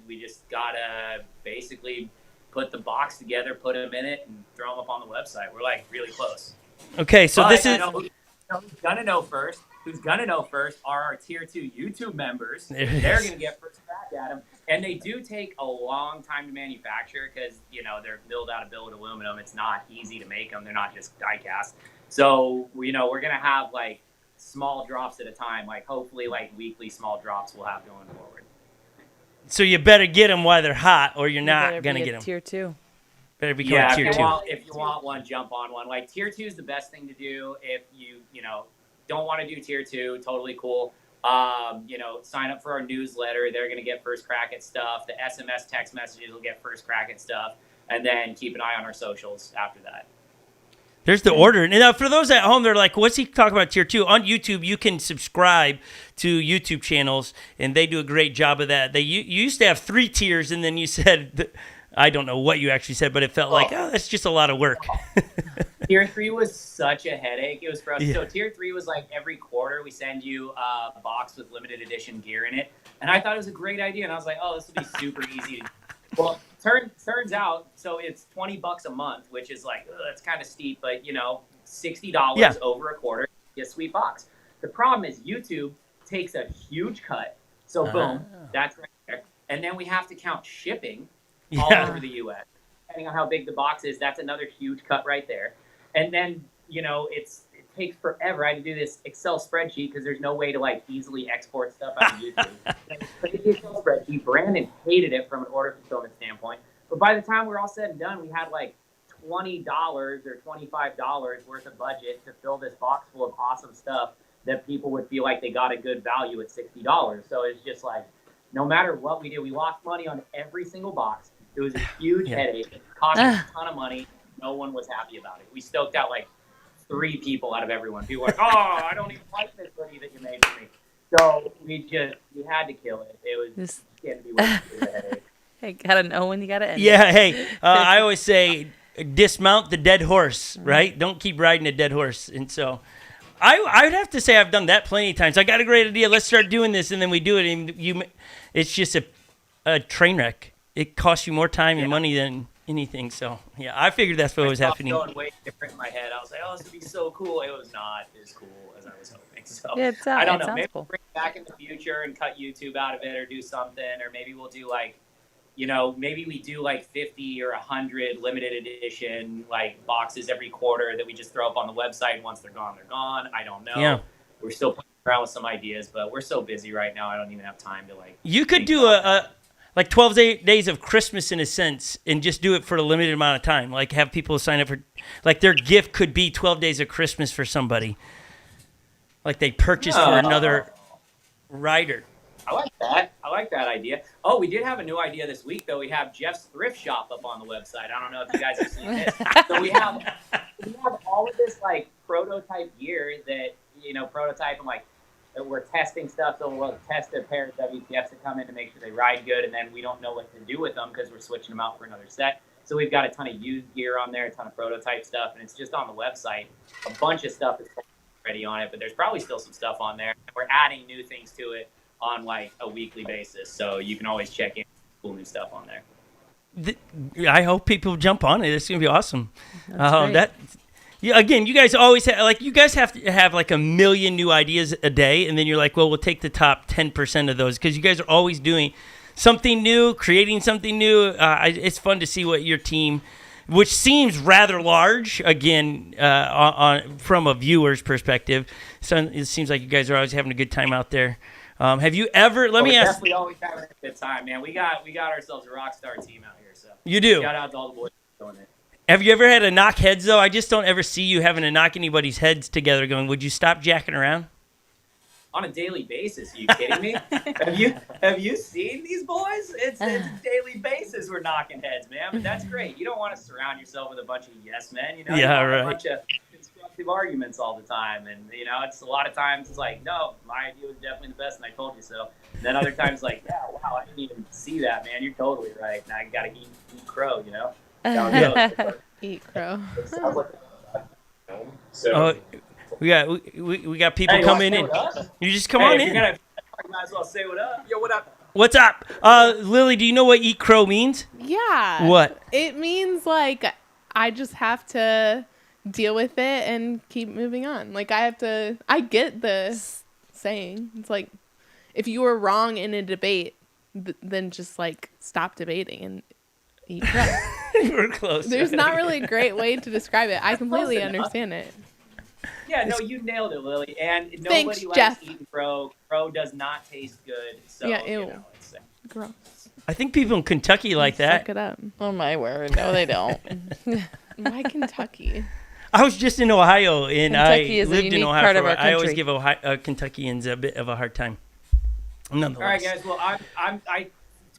We just gotta basically put the box together, put them in it, and throw them up on the website. We're like really close. Okay, so but this is. who's gonna know first? Who's gonna know first are our tier 2 YouTube members. They're gonna get first crack at them, and they do take a long time to manufacture because they're milled out of billet aluminum. It's not easy to make them. They're not just die cast. So we're gonna have like small drops at a time. Like hopefully like weekly small drops we'll have going forward. So you better get them while they're hot, or you're not gonna get them. Tier 2. Better become Yeah, a tier 2. if you want one, jump on one. Like tier 2 is the best thing to do if you know don't want to do tier 2. Totally cool. You know, sign up for our newsletter. They're gonna get first crack at stuff. The SMS text messages will get first crack at stuff, and then keep an eye on our socials after that. There's the order. And now for those at home, they're like, what's he talking about tier 2? On YouTube, you can subscribe to YouTube channels, and they do a great job of that. You used to have 3 tiers, and then you said, I don't know what you actually said, but it felt like, that's just a lot of work. Tier 3 was such a headache. It was for us. Yeah. So tier 3 was like every quarter we send you a box with limited edition gear in it. And I thought it was a great idea. And I was like, oh, this will be super easy. Well, turns out, so it's $20 a month, which is like, it's kind of steep, but you know, $60 over a quarter, get a sweet box. The problem is YouTube takes a huge cut. So boom, that's right there. And then we have to count shipping all over the U.S. Depending on how big the box is, that's another huge cut right there. And then, you know, it takes forever. I had to do this Excel spreadsheet because there's no way to like easily export stuff out of YouTube. And it's a crazy Excel spreadsheet. Brandon hated it from an order fulfillment standpoint. But by the time we're all said and done, we had like $20 or $25 worth of budget to fill this box full of awesome stuff that people would feel like they got a good value at $60. So it's just like, no matter what we did, we lost money on every single box. It was a huge headache. It cost us a ton of money. No one was happy about it. We stoked out like 3 people out of everyone. People were like, oh, I don't even like this hoodie that you made for me. So we had to kill it. It was getting to be worth the headache. Hey, gotta know when you gotta end. Yeah, hey, I always say dismount the dead horse, right? Don't keep riding a dead horse. And so I would have to say I've done that plenty of times. I got a great idea. Let's start doing this. And then we do it. And it's just a train wreck. It costs you more time and money than anything. So, yeah, I figured that's what was happening. I was going way different in my head. I was like, oh, this would be so cool. It was not as cool as I was hoping. So, I don't know. Maybe we'll bring it back in the future and cut YouTube out of it or do something. Or maybe we'll do like, you know, maybe we do like 50 or 100 limited edition like boxes every quarter that we just throw up on the website. Once they're gone, they're gone. I don't know. Yeah. We're still playing around with some ideas, but we're so busy right now. I don't even have time to like. You could do like 12 days of Christmas in a sense and just do it for a limited amount of time. Like have people sign up for, like their gift could be 12 days of Christmas for somebody. Like they purchased for another rider. I like that. I like that idea. Oh, we did have a new idea this week, though. We have Jeff's thrift shop up on the website. I don't know if you guys have seen this. So we have all of this like prototype gear that, you know, prototype and like we're testing stuff. So we'll test a pair of WTFs that come in to make sure they ride good, and then we don't know what to do with them because we're switching them out for another set. So we've got a ton of used gear on there, a ton of prototype stuff, and it's just on the website. A bunch of stuff is already on it, but there's probably still some stuff on there. We're adding new things to it on like a weekly basis, so you can always check in cool new stuff on there. I hope people jump on it. It's gonna be awesome. Again, you guys always you guys have to have like a million new ideas a day, and then you're like, well, we'll take the top 10% of those because you guys are always doing something new, creating something new. It's fun to see what your team, which seems rather large, again, from a viewer's perspective. So it seems like you guys are always having a good time out there. Have you ever? Let me ask. We always having a good time, man. We got ourselves a rock star team out here. So you do. Shout out to all the boys doing it. Have you ever had to knock heads though? I just don't ever see you having to knock anybody's heads together. Going, would you stop jacking around? On a daily basis, are you kidding me? have you seen these boys? It's a daily basis we're knocking heads, man. But that's great. You don't want to surround yourself with a bunch of yes men, you know. Yeah, you want right. A bunch of constructive arguments all the time, and you know, it's a lot of times it's like, no, my idea was definitely the best, and I told you so. And then other times like, yeah, wow, I didn't even see that, man. You're totally right. And I gotta eat crow, you know. Eat crow. So we got people coming in. You just come on in. You might as well say what up. Yo, what up? What's up, Lily? Do you know what eat crow means? Yeah. What? It means like I just have to deal with it and keep moving on. Like I get the saying. It's like if you were wrong in a debate, then just like stop debating and eat crow. We're close. There's not really a great way to describe it. I completely understand it. Yeah, no, you nailed it, Lily. And nobody Thanks, likes Jeff. eating crow. Crow does not taste good. So, Yeah, you ew. know, it's Gross. I think people in Kentucky like Suck that. it up. Oh my word. No, they don't. Why Kentucky? I was just in Ohio, and Kentucky I is a lived in unique Ohio. part of our I always country. give Kentuckians a bit of a hard time. Nonetheless. all right, guys. Well, I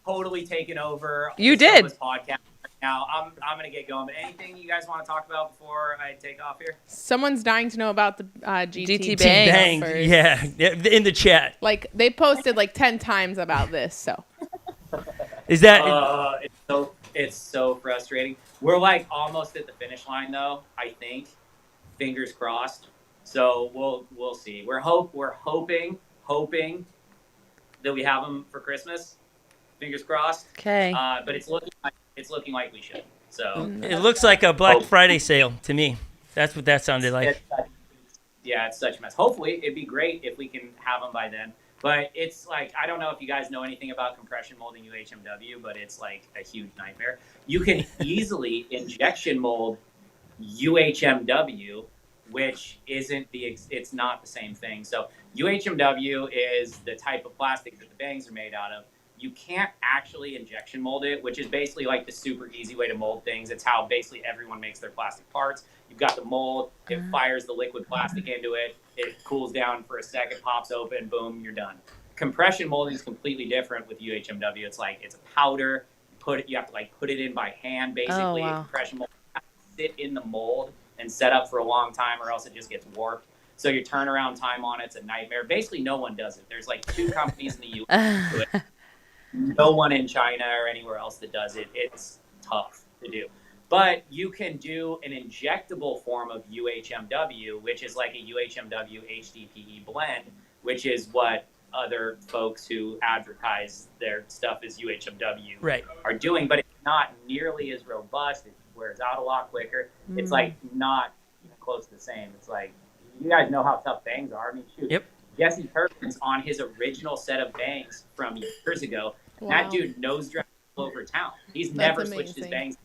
totally taken over. You the did. Scottless podcast right now. I'm gonna get going. But anything you guys want to talk about before I take off here? Someone's dying to know about the GT GT Bang. Bang, yeah, in the chat. Like they posted like 10 times about this. So Is that It's so frustrating. We're like almost at the finish line, though. I think. Fingers crossed. So we'll see. We're hoping that we have them for Christmas. Fingers crossed. Okay. But it's looking like we should. So it looks like a Black Friday sale to me. That's what that sounded like. it's such a mess. Hopefully, it'd be great if we can have them by then. But it's like, I don't know if you guys know anything about compression molding UHMW, but it's like a huge nightmare. You can easily injection mold UHMW, which it's not the same thing. So UHMW is the type of plastic that the bangs are made out of. You can't actually injection mold it, which is basically like the super easy way to mold things. It's how basically everyone makes their plastic parts. You've got the mold, it fires the liquid plastic into it, it cools down for a second, pops open, boom, you're done. Compression molding is completely different with UHMW. It's like, it's a powder, you have to like put it in by hand basically. Oh, wow. Compression mold, you have to sit in the mold and set up for a long time or else it just gets warped. So your turnaround time on it's a nightmare. Basically no one does it. There's like 2 companies in the US who do it. No one in China or anywhere else that does it. It's tough to do. But you can do an injectable form of UHMW, which is like a UHMW HDPE blend, which is what other folks who advertise their stuff as UHMW are doing. But it's not nearly as robust. It wears out a lot quicker. It's like not even close to the same. It's like, you guys know how tough bangs are. I mean, shoot. Yep. Jesse Perkins on his original set of bangs from years ago. Wow. That dude nose drives all over town. He's never switched his bangs.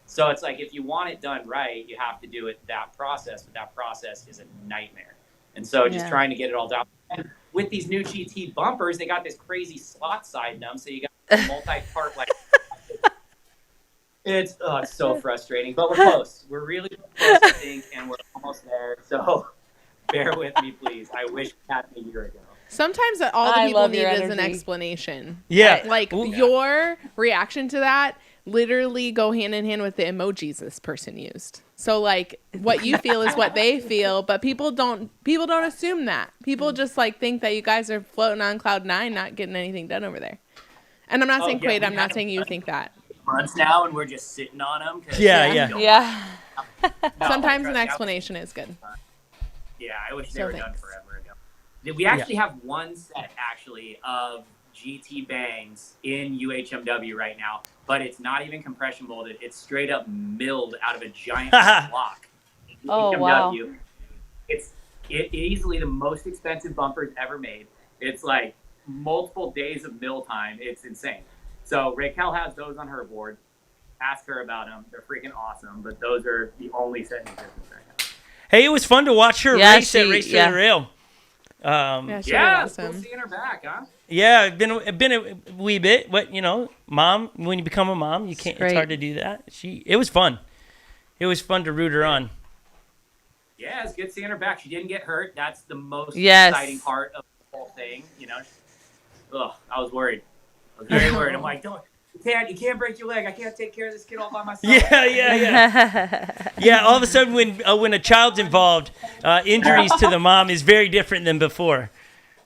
So it's like, if you want it done right, you have to do it that process, but that process is a nightmare. And so just trying to get it all down. And with these new GT bumpers, they got this crazy slot side in them, so you got a multi-part like. It's so frustrating, but we're close. We're really close, I think, and we're almost there. So bear with me, please. I wish we had it a year ago. sometimes all the I people love need your is an energy. explanation. Yeah. Like your reaction to that literally go hand in hand with the emojis this person used. So like what you feel is what they feel, but people don't assume that. People just like think that you guys are floating on cloud 9, not getting anything done over there. And I'm not saying Quaid, I'm not saying you think that. Months now, and we're just sitting on them. Yeah. Sometimes an explanation is good. Yeah, I wish they So were done thanks. forever ago. We actually have one set actually of GT bangs in UHMW right now, but it's not even compression molded. It's straight up milled out of a giant block. Oh, UHMW. wow. It's easily the most expensive bumpers ever made. It's like multiple days of mill time. It's insane. So Raquel has those on her board. Ask her about them. They're freaking awesome, but those are the only set in business right now. Hey, it was fun to watch her race at Race to the Rail. Yeah, she Yeah, was it's cool awesome. seeing her back, huh? Yeah, been a wee bit, but you know, mom. When you become a mom, you can't. It's great. hard to do that. It was fun. It was fun to root her on. Yeah, it's good seeing her back. She didn't get hurt. That's the most Yes. exciting part of the whole thing. You know, I was worried. I was very worried. I'm like, you can't break your leg. I can't take care of this kid all by myself. Yeah. All of a sudden, when a child's involved, injuries to the mom is very different than before.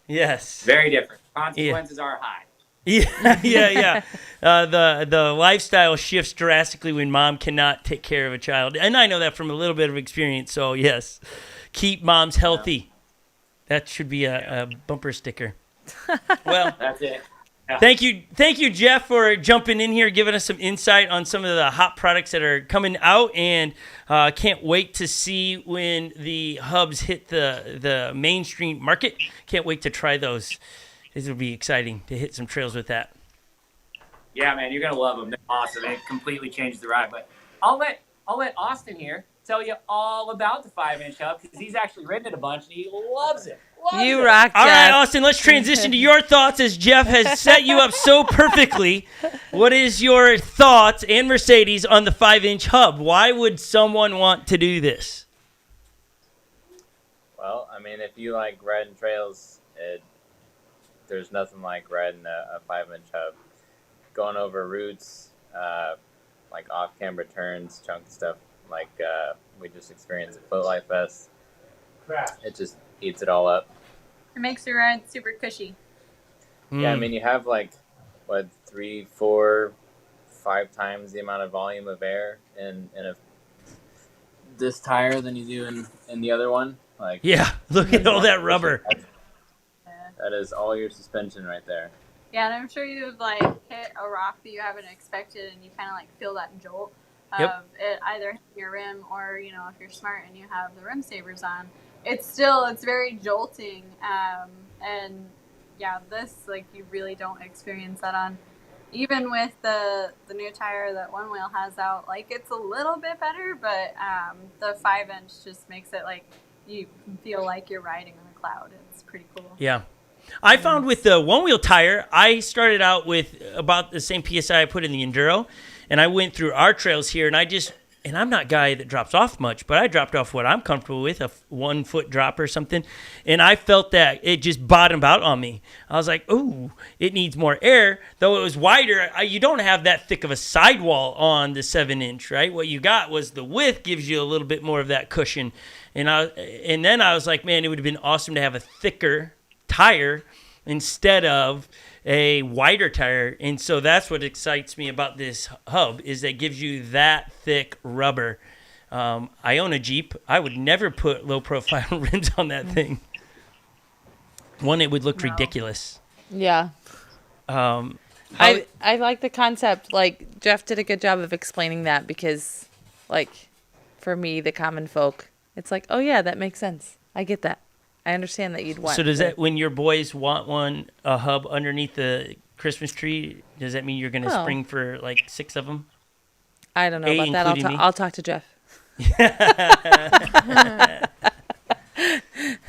Yes. Very different. Consequences are high. Yeah. The lifestyle shifts drastically when mom cannot take care of a child, and I know that from a little bit of experience. So yes, keep moms healthy. That should be a bumper sticker. Well, That's it. thank you, Jeff, for jumping in here, giving us some insight on some of the hot products that are coming out, and can't wait to see when the hubs hit the mainstream market. Can't wait to try those. This will be exciting to hit some trails with that. Yeah, man, you're gonna love them. They're awesome. It completely changed the ride. But I'll let Austen here tell you all about the 5-inch hub because he's actually ridden it a bunch and he loves it. You rock, Jeff. All right, Austen, let's transition to your thoughts as Jeff has set you up so perfectly. What is your thoughts and Mercedes on the 5-inch hub? Why would someone want to do this? Well, I mean, if you like riding trails, there's nothing like riding a 5-inch hub. Going over routes, like off-camber turns, chunky stuff, like we just experienced at Float Life Fest. It just eats it all up. It makes your ride super cushy. Yeah, I mean, you have like, 3, 4, 5 times the amount of volume of air in this tire than you do in the other one. Like, Yeah, look at all that rubber. That is all your suspension right there. Yeah, and I'm sure you've like hit a rock that you haven't expected, and you kind of like feel that jolt of Yep. it either hitting your rim or if you're smart and you have the rim savers on. It's very jolting, and yeah, this like you really don't experience that on. Even with the new tire that Onewheel has out, like it's a little bit better, but the 5-inch just makes it like you feel like you're riding on a cloud. It's pretty cool. Yeah. I found with the one-wheel tire, I started out with about the same PSI I put in the Enduro, and I went through our trails here, and I'm not a guy that drops off much, but I dropped off what I'm comfortable with, a 1 foot drop or something, and I felt that it just bottomed out on me. I was like, ooh, it needs more air. Though it was wider, you don't have that thick of a sidewall on the 7-inch, right? What you got was the width gives you a little bit more of that cushion. And then I was like, man, it would have been awesome to have a thicker tire instead of a wider tire. And so that's what excites me about this hub is that it gives you that thick rubber. I own a Jeep. I would never put low profile rims on that thing. One, it would look ridiculous. Yeah. I like the concept. Like Jeff did a good job of explaining that because like for me, the common folk, it's like, oh yeah, that makes sense. I get that. I understand that you'd want. So does that, when your boys want a hub underneath the Christmas tree, does that mean you're going to spring for like 6 of them? I don't know about that. I'll talk to Jeff.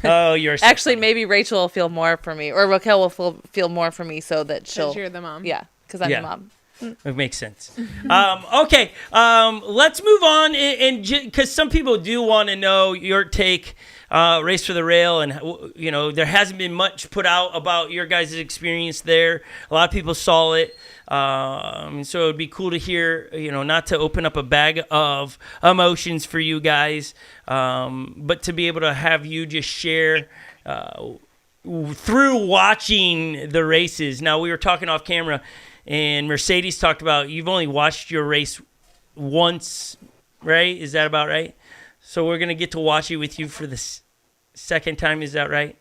Oh, you're so actually funny. Maybe Rachel will feel more for me, or Raquel will feel more for me, so that she'll. Because you're the mom. Yeah, because I'm the mom. It makes sense. Okay, let's move on, and because some people do want to know your take, Race for the Rail, and there hasn't been much put out about your guys' experience there. A lot of people saw it, so it would be cool to hear. Not to open up a bag of emotions for you guys, but to be able to have you just share. Through watching the races. Now, we were talking off camera, and Mercedes talked about you've only watched your race once, right? Is that about right? So we're going to get to watch it with you for the second time. Is that right?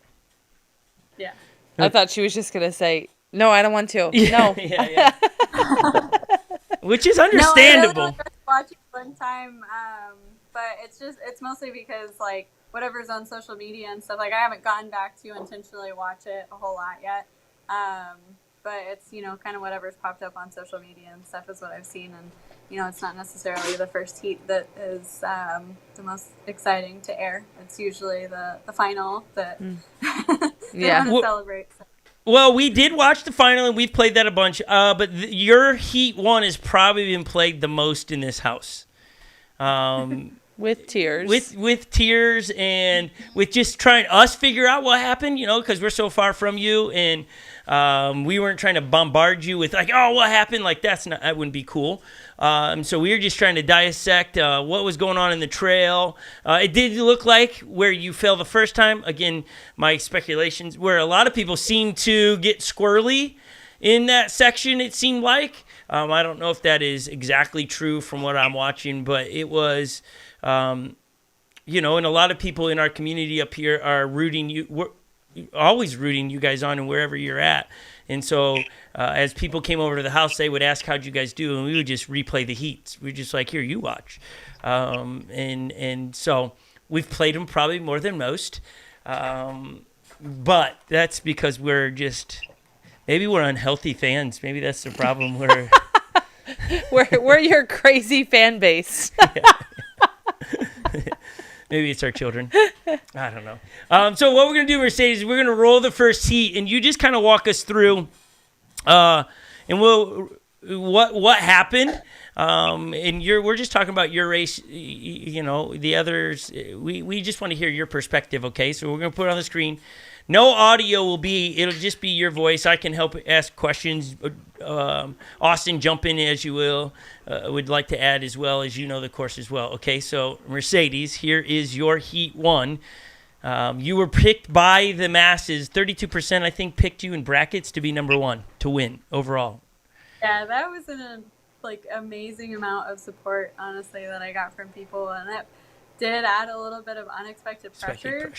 Yeah. I thought she was just going to say, no, I don't want to. Yeah, No. yeah. Which is understandable. No, I really watch it one time, but it's mostly because like whatever's on social media and stuff. Like I haven't gotten back to intentionally watch it a whole lot yet. But it's, kind of whatever's popped up on social media and stuff is what I've seen. And, it's not necessarily the first heat that is the most exciting to air. It's usually the final that they want to celebrate. So. Well, we did watch the final, and we've played that a bunch. But your Heat 1 has probably been played the most in this house. With tears. With tears and with just trying us figure out what happened, because we're so far from you, and we weren't trying to bombard you with like, oh, what happened? Like that wouldn't be cool. So we were just trying to dissect what was going on in the trail. It did look like where you fell the first time. Again, my speculations, where a lot of people seem to get squirrely in that section, it seemed like. I don't know if that is exactly true from what I'm watching, but it was, and a lot of people in our community up here are rooting you. We're always rooting you guys on and wherever you're at. And so as people came over to the house, they would ask, how'd you guys do? And we would just replay the heats. We were just like, here, you watch. And so we've played them probably more than most. But that's because maybe we're unhealthy fans. Maybe that's the problem. We're your crazy fan base. Maybe it's our children. I don't know. So what we're going to do, Mercedes, is we're going to roll the first heat, and you just kind of walk us through and what happened. And we're just talking about your race, the others. We just want to hear your perspective, okay? So we're going to put it on the screen. No audio it'll just be your voice. I can help ask questions. Austen, jump in as you will. Would like to add as well, as you know the course as well. Okay, so Mercedes, here is your Heat 1. You were picked by the masses. 32%, I think, picked you in brackets to be number 1, to win overall. Yeah, that was an amazing amount of support, honestly, that I got from people. And it did add a little bit of unexpected pressure.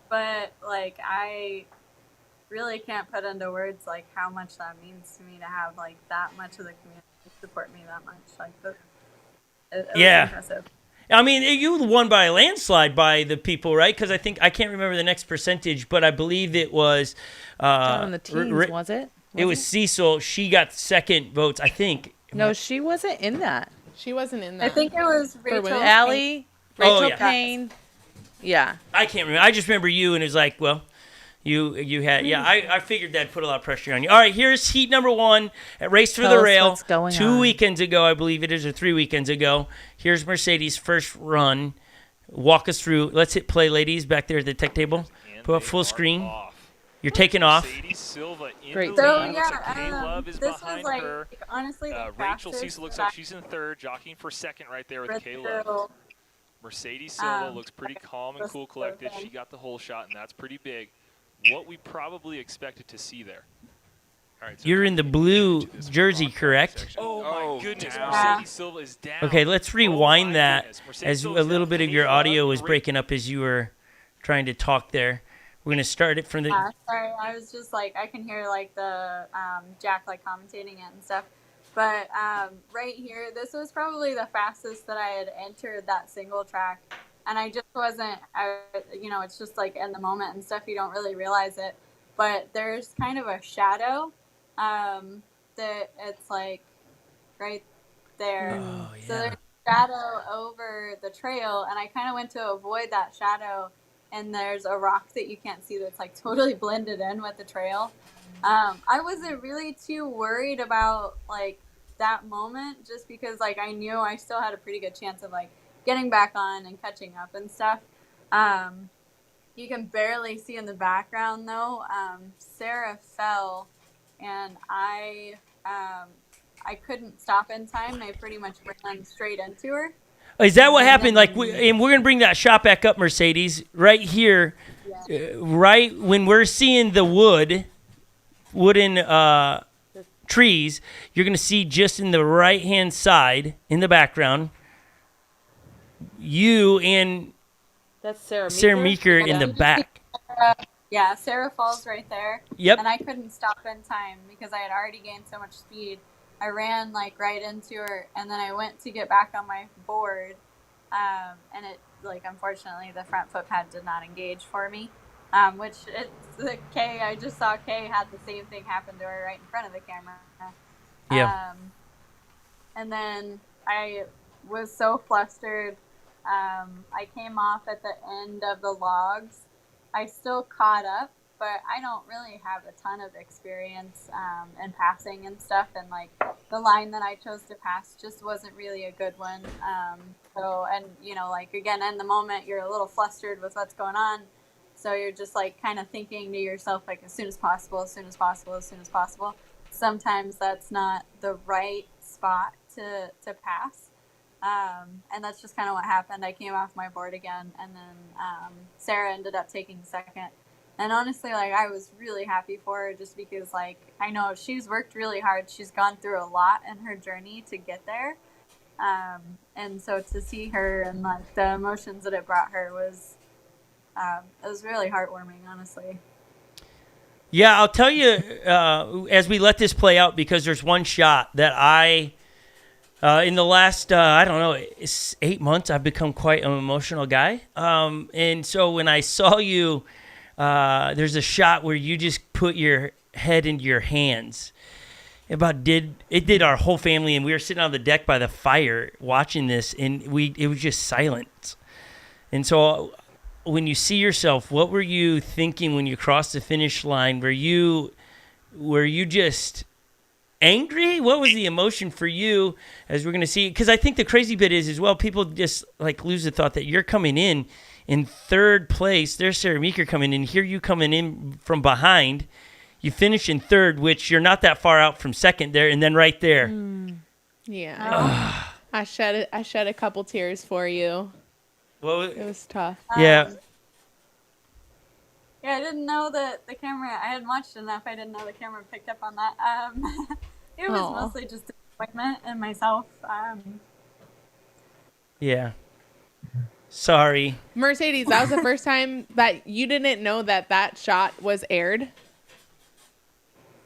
But I really can't put into words how much that means to me to have that much of the community support me that much. It was impressive. I mean, you won by a landslide by the people, right? Because I can't remember the next percentage, but I believe it was on the teams, was it? It was Cecil. She got second votes, I think. No, she wasn't in that. She wasn't in that. I think it was Rachel. Allie, Rachel Payne. Yeah. I can't remember. I just remember you, and it was well, you had, I figured that'd put a lot of pressure on you. All right, here's Heat number 1 at Race for the Rail. What's going 2 on. weekends ago, I believe it is, or 3 weekends ago. Here's Mercedes' first run. Walk us through. Let's hit play, ladies, back there at the tech table. Put up full screen. You're taking off. Great. So, this was honestly the Rachel fastest Cecil looks like she's in third, jockeying for second right there with K-Love. Mercedes Silva looks pretty calm and cool, collected. She got the whole shot, and that's pretty big. What we probably expected to see there. All right, so You're in the blue jersey, correct? Oh, my goodness. down. Mercedes Silva is down. Okay, let's rewind that Mercedes as a Silva's little down. bit of your K-Love, audio was great. breaking up as you were trying to talk there. We're going to start it from the... Sorry, I was just I can hear the Jack commentating it and stuff. But right here, this was probably the fastest that I had entered that single track. And I just wasn't, it's just in the moment and stuff, you don't really realize it. But there's kind of a shadow that it's right there. Oh, yeah. So there's a shadow over the trail, and I kind of went to avoid that shadow. And there's a rock that you can't see that's totally blended in with the trail. I wasn't really too worried about that moment, just because I knew I still had a pretty good chance of getting back on and catching up and stuff. You can barely see in the background though. Sarah fell, and I couldn't stop in time. I pretty much ran straight into her. Is that what happened? And we're going to bring that shot back up, Mercedes, right here, right when we're seeing the wooden trees. You're going to see just in the right-hand side, in the background, you and That's Sarah Meeker in the back. Yeah, Sarah falls right there. Yep. And I couldn't stop in time because I had already gained so much speed. I ran right into her, and then I went to get back on my board, and it unfortunately the front footpad did not engage for me, which Kay. I just saw Kay had the same thing happen to her right in front of the camera. Yeah. And then I was so flustered. I came off at the end of the logs. I still caught up, but I don't really have a ton of experience in passing and stuff, and the line that I chose to pass just wasn't really a good one. Again, in the moment you're a little flustered with what's going on, so you're just kind of thinking to yourself as soon as possible. Sometimes that's not the right spot to pass. And that's just kind of what happened. I came off my board again, and then Sarah ended up taking second. And honestly, I was really happy for her, just because I know she's worked really hard. She's gone through a lot in her journey to get there. And so to see her and the emotions that it brought her was it was really heartwarming, honestly. Yeah, I'll tell you as we let this play out, because there's one shot that I in the last, 8 months, I've become quite an emotional guy. And so when I saw you, there's a shot where you just put your head into your hands. It did our whole family, and we were sitting on the deck by the fire watching this, and it was just silent. And so when you see yourself, what were you thinking when you crossed the finish line? Were you just angry? What was the emotion for you, as we're going to see? Because I think the crazy bit is as well, people just like lose the thought that you're coming in third place. There's Sarah Meeker coming in. Here you coming in from behind. You finish in third, which you're not that far out from second there, and then right there. Yeah. I shed a couple tears for you. Well, It was tough. yeah. Yeah, I didn't know that the camera. I hadn't watched enough. I didn't know the camera picked up on that. It was mostly just disappointment in myself. Yeah. Sorry. Mercedes, that was the first time that you didn't know that shot was aired.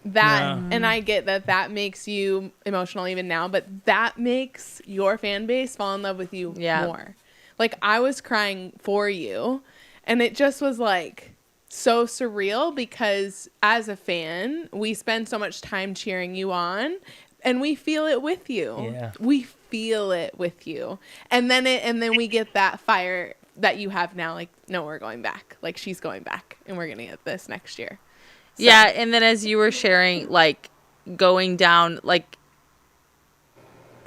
And I get that makes you emotional even now, but that makes your fan base fall in love with you more. Like, I was crying for you, and it just was like so surreal because as a fan, we spend so much time cheering you on, and we feel it with you. Yeah. We feel it with you. And then we get that fire that you have now, like, no, we're going back. Like, she's going back, and we're going to get this next year. So. Yeah, and then as you were sharing, like, going down, like,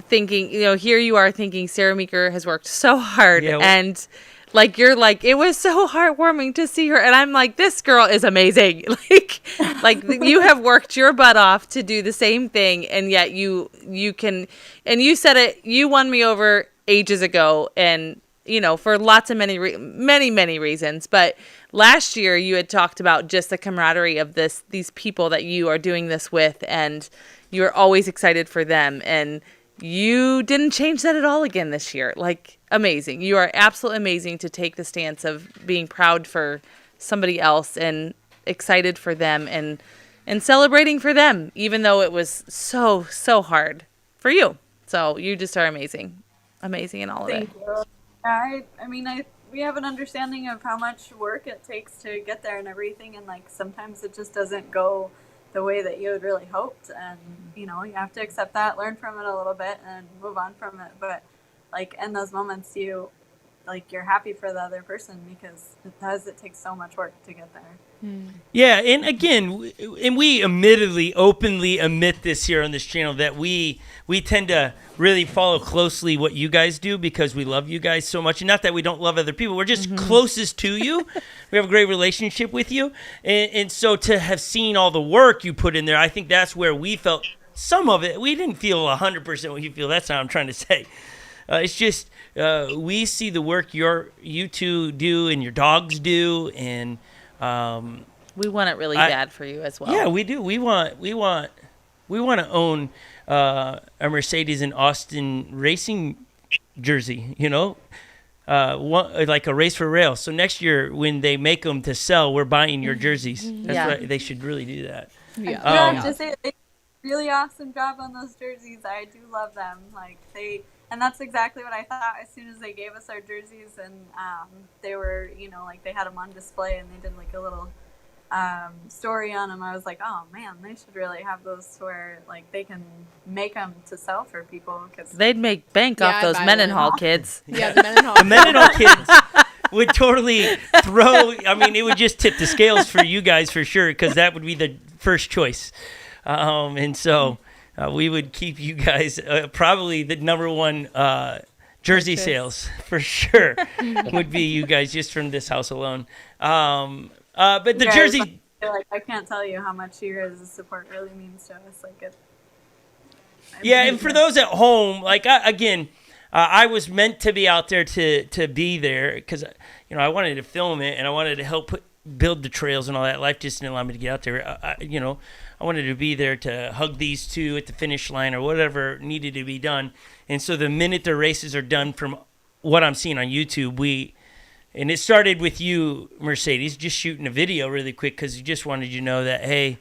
thinking, here you are thinking Sarah Meeker has worked so hard, and, like, you're like, it was so heartwarming to see her, and I'm like, this girl is amazing. Like you have worked your butt off to do the same thing, and yet you can, and you said it, you won me over ages ago, and, for lots of many reasons, but last year you had talked about just the camaraderie of these people that you are doing this with, and you're always excited for them, and you didn't change that at all again this year. Like, amazing. You are absolutely amazing to take the stance of being proud for somebody else and excited for them and celebrating for them, even though it was so hard for you. So you just are amazing. Amazing in all of it. Thank you. I mean, we have an understanding of how much work it takes to get there and everything, and like sometimes it just doesn't go the way that you had really hoped, and you have to accept that, learn from it a little bit, and move on from it. But like in those moments, you're happy for the other person because it takes so much work to get there. Yeah, and again, we admittedly, openly admit this here on this channel that we tend to really follow closely what you guys do because we love you guys so much. And not that we don't love other people, we're just closest to you. We have a great relationship with you. And so to have seen all the work you put in there, I think that's where we felt some of it. We didn't feel 100% what you feel. That's not what I'm trying to say. It's just we see the work you two do and your dogs do, and we want it really bad for you as well. Yeah, we do. We want to own a Mercedes and Austen racing jersey. Like a race for rail. So next year when they make them to sell, we're buying your jerseys. That's right. They should really do that. Yeah. I have to say they did a really awesome job on those jerseys. I do love them. And that's exactly what I thought as soon as they gave us our jerseys, and they were, they had them on display, and they did like a little story on them. I was like, oh man, they should really have those where like they can make them to sell for people, because they'd make bank off those Mendenhall kids. Yeah, the Mendenhall. The Mendenhall kids would totally throw. I mean, it would just tip the scales for you guys for sure, because that would be the first choice, and so. We would keep you guys probably the number one jersey sales for sure would be you guys just from this house alone. But the jersey, I can't tell you how much your guys' support really means to us. And for those at home, I was meant to be out there to be there because I wanted to film it and I wanted to help build the trails and all that. Life just didn't allow me to get out there. I wanted to be there to hug these two at the finish line or whatever needed to be done. And so the minute the races are done, from what I'm seeing on YouTube, and it started with you, Mercedes, just shooting a video really quick because you just wanted you to know that, hey,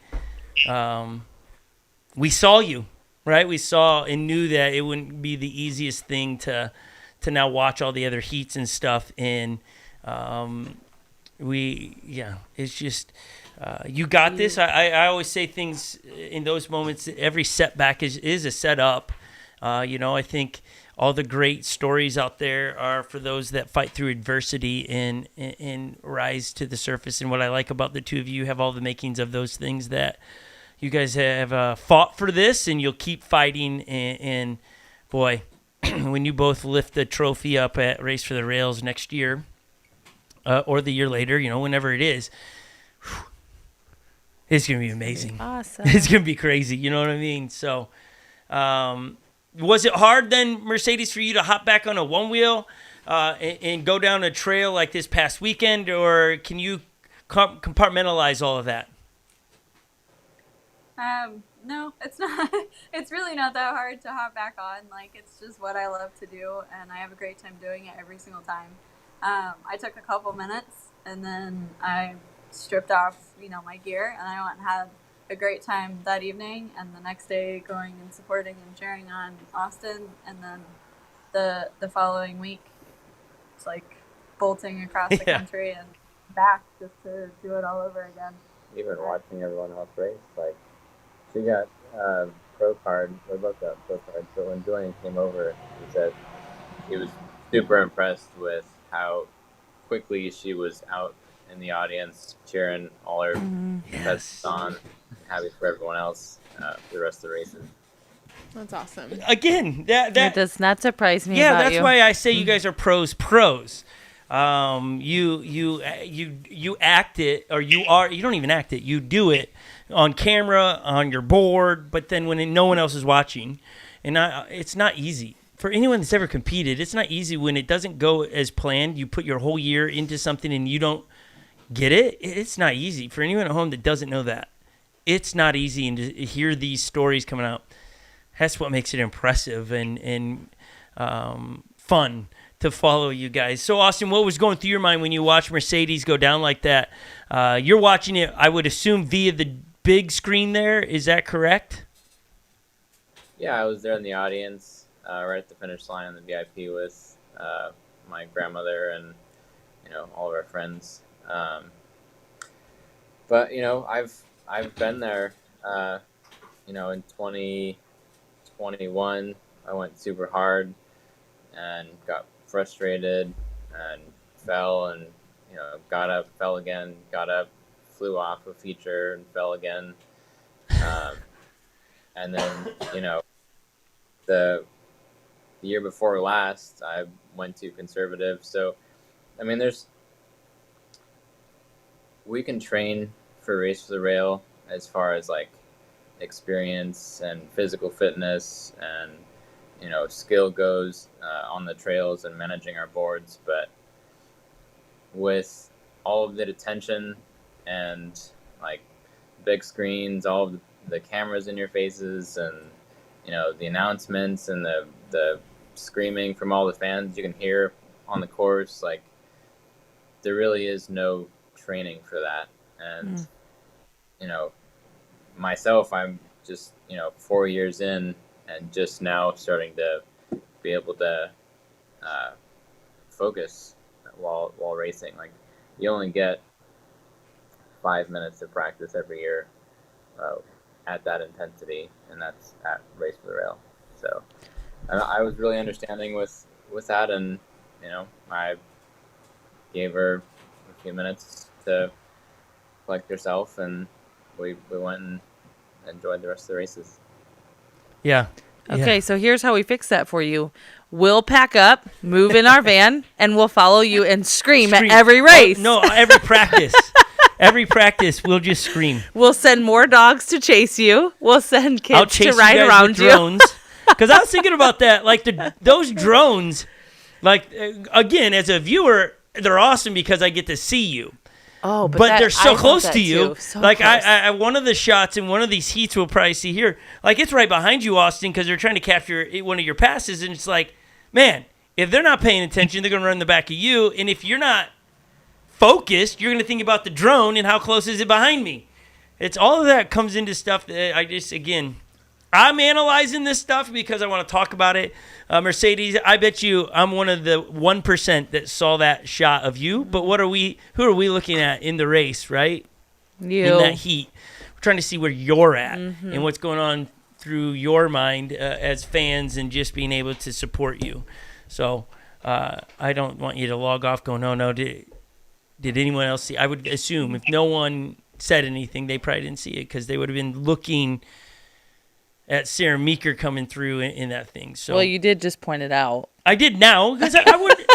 we saw you, right? We saw and knew that it wouldn't be the easiest thing to now watch all the other heats and stuff. And it's just... you got this. I always say things in those moments. Every setback is a setup. I think all the great stories out there are for those that fight through adversity and rise to the surface. And what I like about the two of you have all the makings of those things that you guys have fought for this, and you'll keep fighting. And boy, when you both lift the trophy up at Race for the Rails next year, or the year later, whenever it is, it's going to be amazing. Awesome. It's going to be crazy. You know what I mean? So, was it hard then, Mercedes, for you to hop back on a one wheel and go down a trail like this past weekend, or can you compartmentalize all of that? No, it's not. It's really not that hard to hop back on. Like, it's just what I love to do, and I have a great time doing it every single time. I took a couple minutes, and then I stripped off, my gear, and I went and had a great time that evening, and the next day going and supporting and cheering on Austen, and then the following week, it's like bolting across the country and back just to do it all over again. Even watching everyone else race, like, she got pro card. We both got pro card. So when Julian came over, he said he was super impressed with how quickly she was out in the audience cheering all her best on, happy for everyone else for the rest of the races. That's awesome. Again, that does not surprise me. Yeah, about that's you. why I say you guys are pros. You act it, or you don't even act it. You do it on camera, on your board, but then when no one else is watching, and it's not easy for anyone that's ever competed. It's not easy when it doesn't go as planned. You put your whole year into something and you don't get it. It's not easy for anyone at home that doesn't know that. It's not easy, and to hear these stories coming out, that's what makes it impressive and fun to follow you guys. So, Austen, what was going through your mind when you watched Mercedes go down like that? You're watching it, I would assume, via the big screen there. Is that correct? Yeah, I was there in the audience, right at the finish line in the VIP with my grandmother and, all of our friends. But, I've been there, in 2021, I went super hard and got frustrated and fell and, got up, fell again, got up, flew off a feature and fell again. And then, the year before last, I went to conservative. So, we can train for Race for the Rail as far as like experience and physical fitness and, skill goes on the trails and managing our boards. But with all of the attention and like big screens, all of the cameras in your faces and, the announcements and the screaming from all the fans you can hear on the course, like there really is no training for that. And, myself, I'm just, 4 years in and just now starting to be able to focus while racing. Like, you only get 5 minutes of practice every year at that intensity, and that's at Race for the Rail. So I was really understanding with that, and I gave her a few minutes to collect herself, and we went and enjoyed the rest of the races. Yeah. Okay, so here's how we fix that for you. We'll pack up, move in our van, and we'll follow you and scream at every race. Oh, no, every practice. Every practice, we'll just scream. We'll send more dogs to chase you. We'll send kids to ride around you. Drones. Because I was thinking about that. Like, those drones, like, again, as a viewer, they're awesome because I get to see you. Oh, but they're so close to you. So like close. I one of the shots in one of these heats we'll probably see here. Like, it's right behind you, Austen, because they're trying to capture one of your passes, and it's like, man, if they're not paying attention, they're going to run the back of you, and if you're not focused, you're going to think about the drone and how close is it behind me. It's all of that comes into stuff that I just, again, I'm analyzing this stuff because I want to talk about it. Mercedes, I bet you I'm one of the 1% that saw that shot of you. But who are we looking at in the race, right? You. In that heat. We're trying to see where you're at and what's going on through your mind as fans and just being able to support you. So I don't want you to log off going, no, did anyone else see? I would assume if no one said anything, they probably didn't see it because they would have been looking at Sarah Meeker coming through in that thing. So well, you did just point it out. I did now because I would.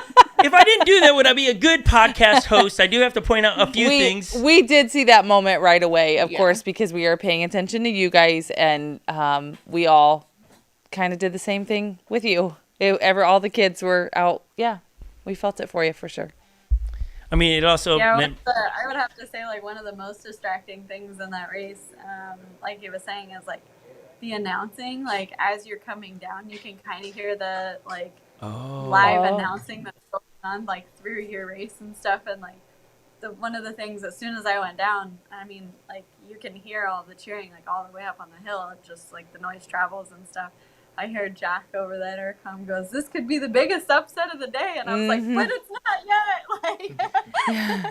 If I didn't do that, would I be a good podcast host? I do have to point out a few things. We did see that moment right away, of course, because we are paying attention to you guys, and we all kind of did the same thing with you. All the kids were out. Yeah, we felt it for you for sure. I mean, it also meant... I would have to say, like, one of the most distracting things in that race, like you were saying, is, like, the announcing. Like, as you're coming down, you can kind of hear the, like, live announcing that's going on, like, through your race and stuff. And, like, one of the things, as soon as I went down, I mean, like, you can hear all the cheering, like, all the way up on the hill. It just, like, the noise travels and stuff. I heard Jack over the intercom goes, "This could be the biggest upset of the day," and I was like, "But it's not yet."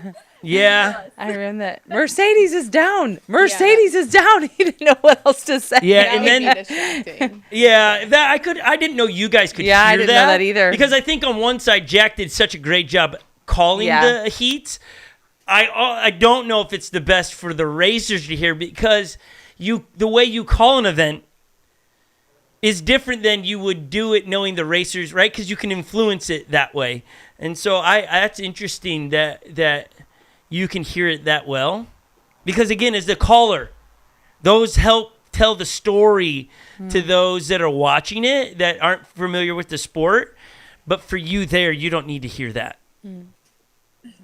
Like, yeah, I remember that. Mercedes is down. Mercedes is down. He didn't know what else to say. Yeah, and then distracting. yeah, that I didn't know you guys could hear that. I didn't know that either. Because I think on one side Jack did such a great job calling the heats. I don't know if it's the best for the racers to hear because the way you call an event is different than you would do it knowing the racers, right? Because you can influence it that way. And so that's interesting that you can hear it that well. Because, again, as the caller, those help tell the story to those that are watching it that aren't familiar with the sport. But for you there, you don't need to hear that.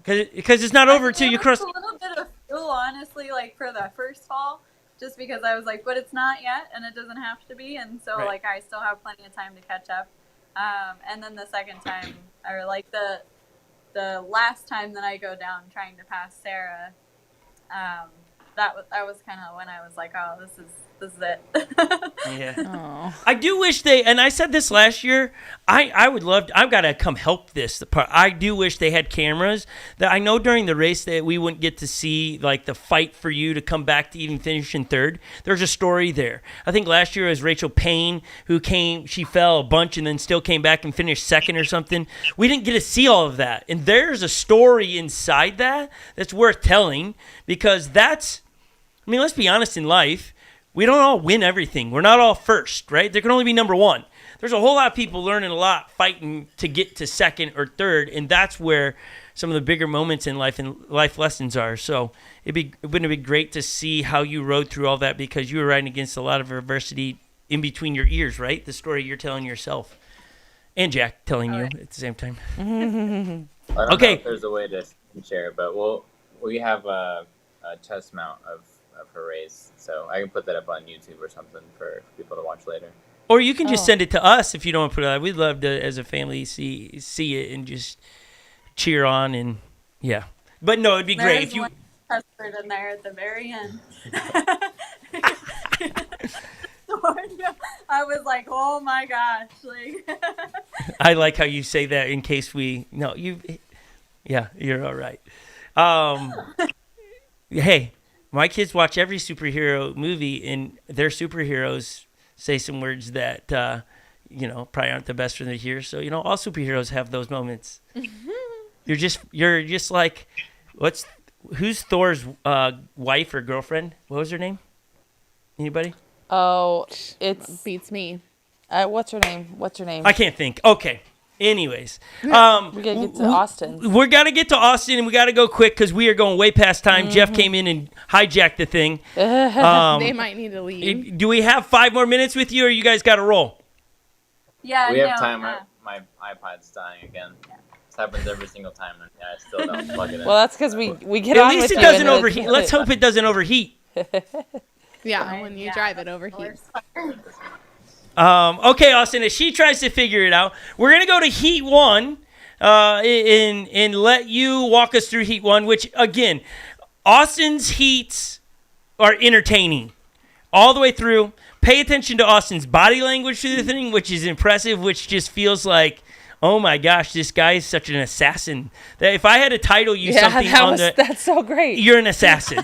Because it's not over until you cross... a little bit of fuel, honestly, like for the first fall. Just because I was like, but it's not yet, and it doesn't have to be, and so like I still have plenty of time to catch up. And then the second time, or like the last time that I go down trying to pass Sarah, that was kind of when I was like, oh, this is it. Yeah. Aww. I do wish and I said this last year, I would love I've got to come help this part. I do wish they had cameras that I know during the race that we wouldn't get to see, like the fight for you to come back to even finish in third. There's a story there. I think last year it was Rachel Payne who she fell a bunch and then still came back and finished second or something. We didn't get to see all of that. And there's a story inside that's worth telling because let's be honest in life. We don't all win everything. We're not all first, right? There can only be number one. There's a whole lot of people learning a lot, fighting to get to second or third, and that's where some of the bigger moments in life and life lessons are. So it wouldn't it be great to see how you rode through all that because you were riding against a lot of adversity in between your ears, right? The story you're telling yourself. And Jack telling you at the same time. I don't know if there's a way to share, but we have a chest mount of her race, so I can put that up on YouTube or something for people to watch later. Or you can just send it to us if you don't want to put it out. We'd love to, as a family, see it and just cheer on and But no, it'd be great if you. One custard in there at the very end. I was like, oh my gosh! Like. I like how you say that in case you're all right. Hey. My kids watch every superhero movie, and their superheroes say some words that, probably aren't the best for them to hear. So, all superheroes have those moments. Mm-hmm. You're just like, who's Thor's wife or girlfriend? What was her name? Anybody? Oh, beats me. What's her name? I can't think. Okay. Anyways, we gotta get to Austen. We gotta get to Austen, and we gotta go quick because we are going way past time. Mm-hmm. Jeff came in and hijacked the thing. They might need to leave. Do we have 5 more minutes with you, or you guys got to roll? Yeah, we have time. My iPod's dying again. Yeah. This happens every single time, and I still don't plug it in. Well, that's because we get At on least with it you doesn't overheat. Let's hope it doesn't overheat. Yeah, when you drive it overheats. Okay, Austen, as she tries to figure it out, we're going to go to Heat 1 and let you walk us through Heat 1, which, again, Austin's heats are entertaining all the way through. Pay attention to Austin's body language through the thing, which is impressive, which just feels like, oh, my gosh, this guy is such an assassin. That if I had to title you something that's so great. You're an assassin.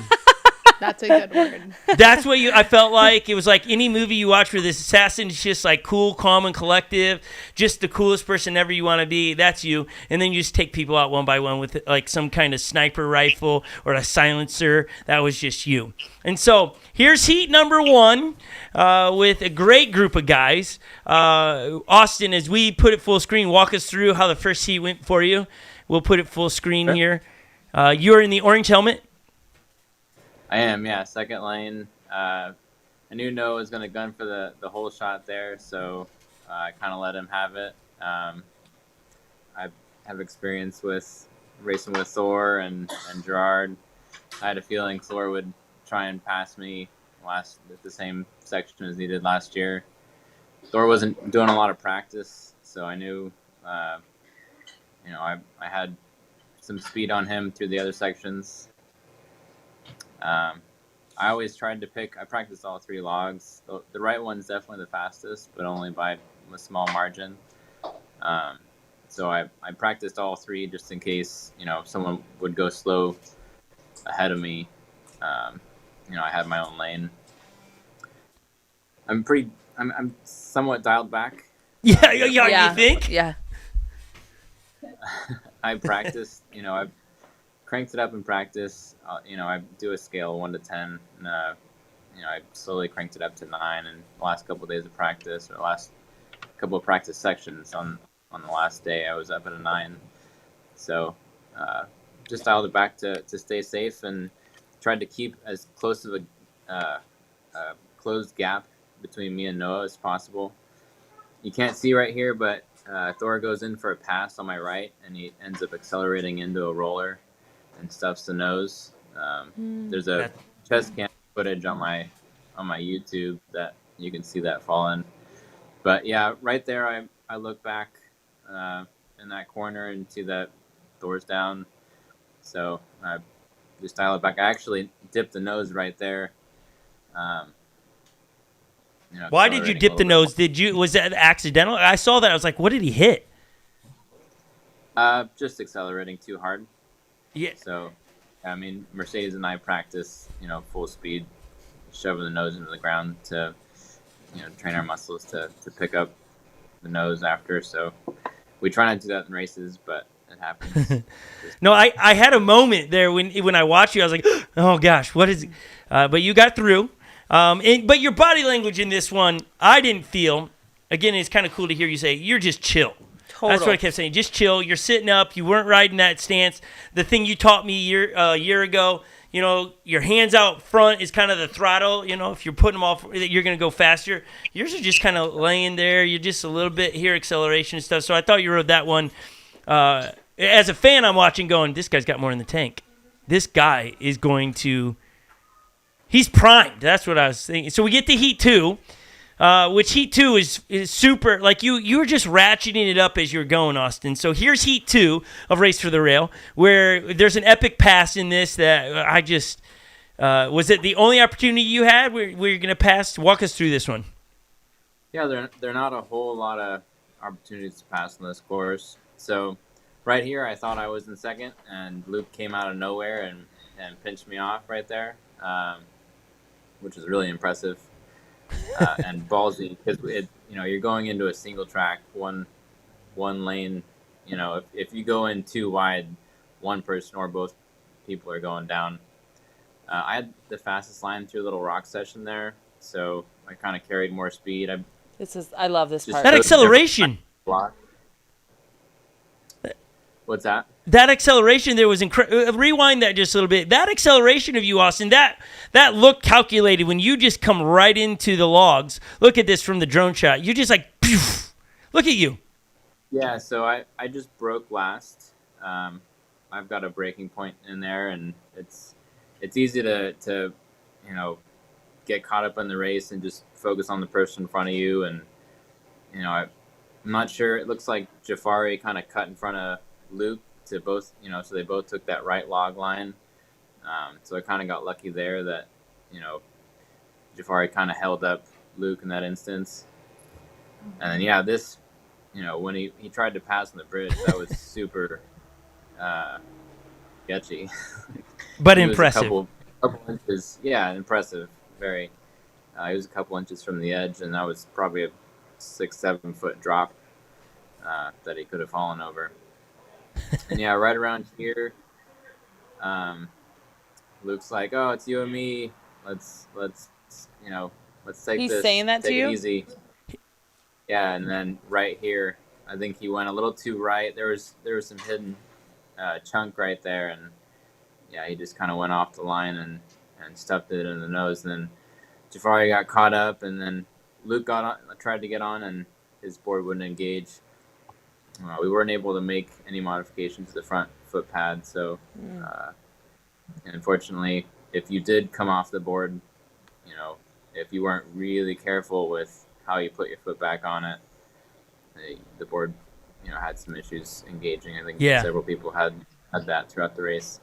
That's a good word. That's what I felt like. It was like any movie you watch where this assassin is just like cool, calm, and collective, just the coolest person ever you want to be. That's you. And then you just take people out one by one with like some kind of sniper rifle or a silencer. That was just you. And so here's heat number 1 with a great group of guys. Austen, as we put it full screen, walk us through how the first heat went for you. We'll put it full screen here. You're in the orange helmet. I am, yeah. Second lane. I knew Noah was going to gun for the whole shot there, so I kind of let him have it. I have experience with racing with Thor and Gerard. I had a feeling Thor would try and pass me at the same section as he did last year. Thor wasn't doing a lot of practice, so I knew, I had some speed on him through the other sections. I always tried to I practiced all 3 logs. The right one's definitely the fastest, but only by a small margin. So I practiced all 3 just in case, someone would go slow ahead of me. I had my own lane. I'm somewhat dialed back. Yeah, you think? Yeah. I practiced, I've cranked it up in practice. I do a scale 1 to 10, and I slowly cranked it up to 9 in the last couple of days of practice, or the last couple of practice sections. On the last day, I was up at a 9. So just dialed it back to stay safe and tried to keep as close of a closed gap between me and Noah as possible. You can't see right here, but Thor goes in for a pass on my right, and he ends up accelerating into a roller and stuffs the nose. There's a chest cam footage on my YouTube that you can see that fall in. But yeah, right there, I look back in that corner and see that Thor's down. So I just dial it back. I actually dipped the nose right there. Why did you dip the nose? Was that accidental? I saw that. I was like, what did he hit? Just accelerating too hard. Yeah. So, Mercedes and I practice, full speed, shoving the nose into the ground to, train our muscles to pick up the nose after. So we try not to do that in races, but it happens. No, I had a moment there when I watched you. I was like, oh gosh, what is it? But you got through. But your body language in this one, I didn't feel. Again, it's kind of cool to hear you say you're just chill. Total. That's what I kept saying. Just chill. You're sitting up. You weren't riding that stance. The thing you taught me a year ago, your hands out front is kind of the throttle. If you're putting them off, you're going to go faster. Yours are just kind of laying there. You're just a little bit here, acceleration and stuff. So I thought you rode that one. As a fan, I'm watching going, this guy's got more in the tank. This guy is going to... He's primed. That's what I was thinking. So we get to Heat 2, which Heat 2 is super. Like you were just ratcheting it up as you were going, Austen. So here's Heat 2 of Race for the Rail, where there's an epic pass in this that I just was it the only opportunity you had where you're going to pass? Walk us through this one. Yeah, there are not a whole lot of opportunities to pass on this course. So right here, I thought I was in second, and Luke came out of nowhere and pinched me off right there. Which is really impressive and ballsy because you're going into a single track, one lane. If you go in too wide, one person or both people are going down. I had the fastest line through a little rock session there, so I kind of carried more speed. I love this part. That acceleration. What's that? That acceleration there was incredible. Rewind that just a little bit. That acceleration of you, Austen, that looked calculated when you just come right into the logs. Look at this from the drone shot. You just like, poof. Look at you. Yeah, so I just broke last. I've got a breaking point in there, and it's easy to get caught up in the race and just focus on the person in front of you. And I'm not sure. It looks like Jafari kind of cut in front of Luke to both, so they both took that right log line. So I kind of got lucky there that, Jafari kind of held up Luke in that instance. And then, yeah, this, when he tried to pass on the bridge, that was super sketchy. But impressive. couple inches. Yeah, impressive. Very. He was a couple inches from the edge, and that was probably a 6-7 foot drop that he could have fallen over. And yeah, right around here, Luke's like, "Oh, it's you and me. Let's take He's this. saying that take to it you? easy." Yeah, and then right here, I think he went a little too right. There was some hidden chunk right there, and yeah, he just kind of went off the line and stuffed it in the nose. And then Jafari got caught up, and then Luke tried to get on, and his board wouldn't engage. We weren't able to make any modifications to the front foot pad, so unfortunately, if you did come off the board, if you weren't really careful with how you put your foot back on it, the board, had some issues engaging. I think several people had that throughout the race.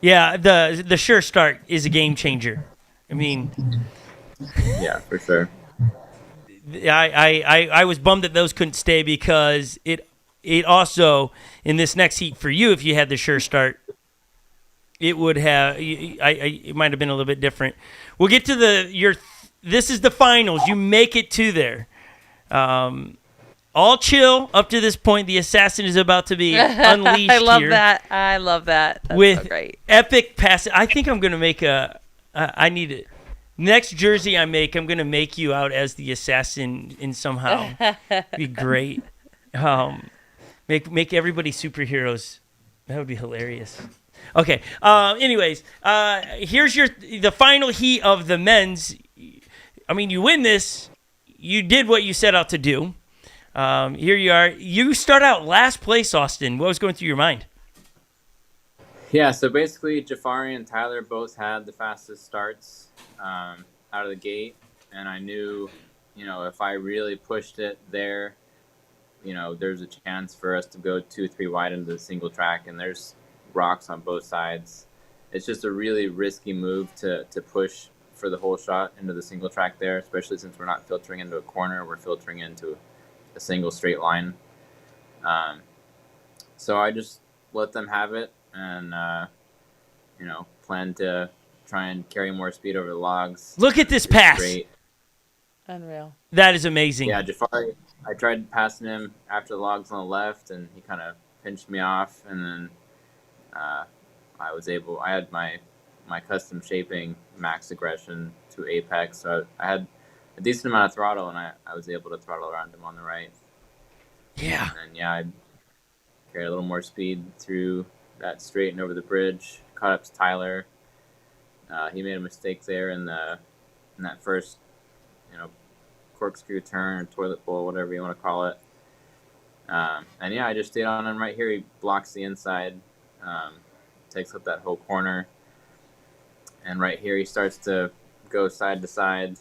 Yeah, the sure start is a game changer. I mean, yeah, for sure. I was bummed that those couldn't stay because it also, in this next heat for you, if you had the sure start, it would have. It might have been a little bit different. We'll get to this is the finals. You make it to there. All chill up to this point. The assassin is about to be unleashed. I love here that. That's with so great. epic pass. I think I'm gonna make I need it. Next jersey I make, I'm gonna make you out as the assassin in somehow. Be great. Make everybody superheroes. That would be hilarious. Okay. Anyways, here's the final heat of the men's. I mean, you win this. You did what you set out to do. Here you are. You start out last place, Austen. What was going through your mind? Yeah, so basically, Jafari and Tyler both had the fastest starts out of the gate, and I knew, if I really pushed it there, there's a chance for us to go 2-3 wide into the single track, and there's rocks on both sides. It's just a really risky move to push for the whole shot into the single track there, especially since we're not filtering into a corner, we're filtering into a single straight line. So I just let them have it and, plan to try and carry more speed over the logs. Look at this pass. Straight. Unreal. That is amazing. Yeah, Jafari, I tried passing him after the logs on the left, and he kind of pinched me off, and then I had my custom shaping max aggression to apex, so I had a decent amount of throttle, and I was able to throttle around him on the right. Yeah. And I carried a little more speed through that straight and over the bridge, caught up to Tyler. He made a mistake there in that first, corkscrew turn, or toilet bowl, whatever you want to call it. I just stayed on him right here. He blocks the inside, takes up that whole corner. And right here, he starts to go side to side,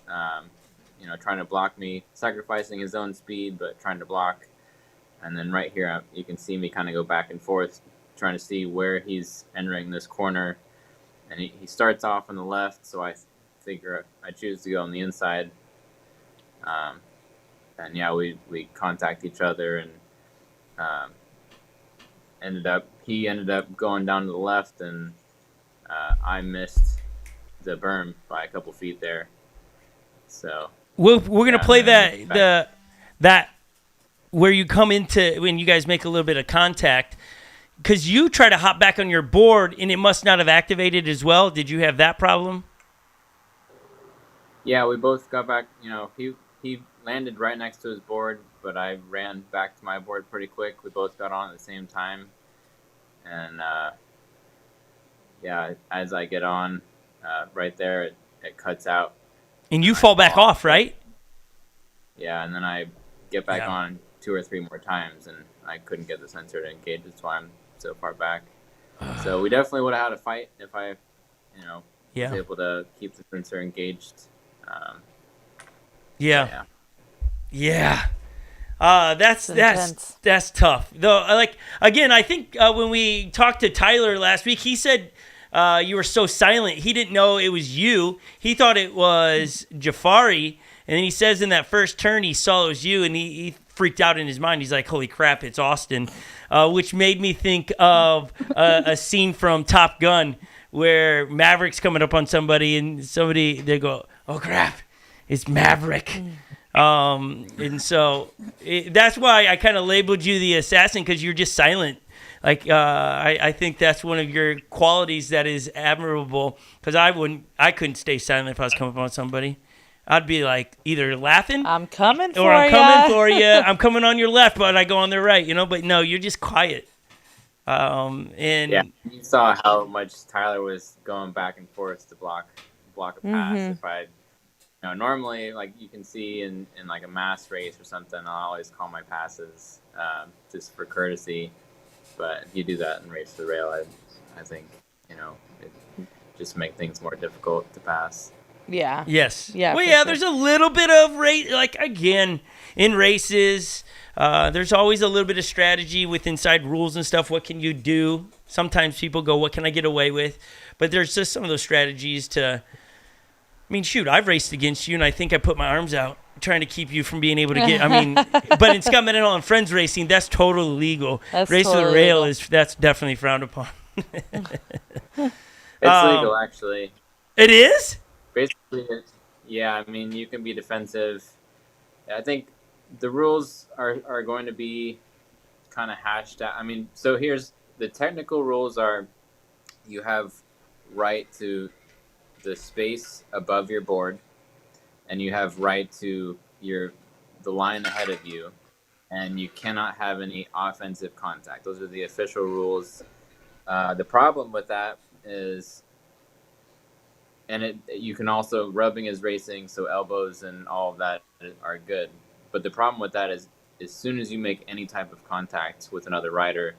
trying to block me, sacrificing his own speed, but trying to block. And then right here, you can see me kind of go back and forth, trying to see where he's entering this corner. And he starts off on the left, so I figure I choose to go on the inside. We contact each other, and he ended up going down to the left, and I missed the berm by a couple feet there. So we're gonna play that where you come into when you guys make a little bit of contact, because you try to hop back on your board and it must not have activated as well. Did you have that problem? Yeah, we both got back. He landed right next to his board, but I ran back to my board pretty quick. We both got on at the same time, and as I get on, right there, it cuts out. And you fall back off, right? Yeah, and then I get back on 2 or 3 more times, and I couldn't get the sensor to engage. That's why I'm so far back. So we definitely would have had a fight if I, was able to keep the sensor engaged. That's tough. Though, again, I think when we talked to Tyler last week, he said you were so silent. He didn't know it was you. He thought it was Jafari, and then he says in that first turn he saw it was you, and he freaked out in his mind. He's like, "Holy crap, it's Austen," which made me think of a scene from Top Gun where Maverick's coming up on somebody and they go, oh crap, it's Maverick. And so that's why I kind of labeled you the assassin, because you're just silent. Like, I think that's one of your qualities that is admirable, because I couldn't stay silent if I was coming up on somebody. I'd be like either laughing, I'm coming for or I'm ya. coming for you. I'm coming on your left, but I go on their right, But no, you're just quiet. And yeah, you saw how much Tyler was going back and forth to block a pass. If I, normally, like you can see in like a mass race or something, I'll always call my passes just for courtesy. But if you do that in race to the rail, I think it just make things more difficult to pass. Yeah. Yes. Yeah. Well, for yeah. sure. There's a little bit of race. Like again, in races, there's always a little bit of strategy with inside rules and stuff. What can you do? Sometimes people go, "What can I get away with?" But there's just some of those strategies to. I mean, shoot, I've raced against you, and I think I put my arms out trying to keep you from being able to get. I mean, but in Scot Mendenhall and friends racing, that's totally legal. That's Race totally to the rail legal. that's definitely frowned upon. It's legal, actually. It is? Basically, yeah. I mean, you can be defensive. I think the rules are going to be kind of hashed out. I mean, so here's the technical rules: are you have right to the space above your board, and you have right to the line ahead of you, and you cannot have any offensive contact. Those are the official rules. The problem with that is, and you can also, rubbing is racing, so elbows and all of that are good. But the problem with that is, as soon as you make any type of contact with another rider,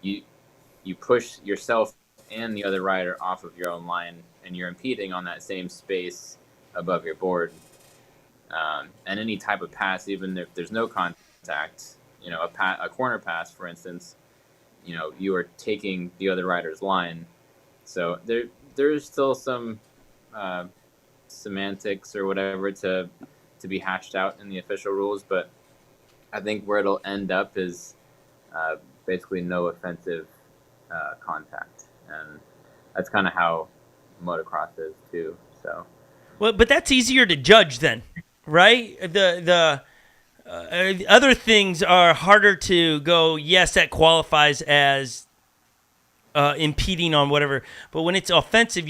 you push yourself and the other rider off of your own line, and you're impeding on that same space above your board. And any type of pass, even if there's no contact, a corner pass, for instance, you are taking the other rider's line. So there's still some semantics or whatever to be hashed out in the official rules, but I think where it'll end up is basically no offensive contact, and that's kind of how motocross is too. So, Well, but that's easier to judge then, right? The other things are harder to go, yes, that qualifies as impeding on whatever. But when it's offensive,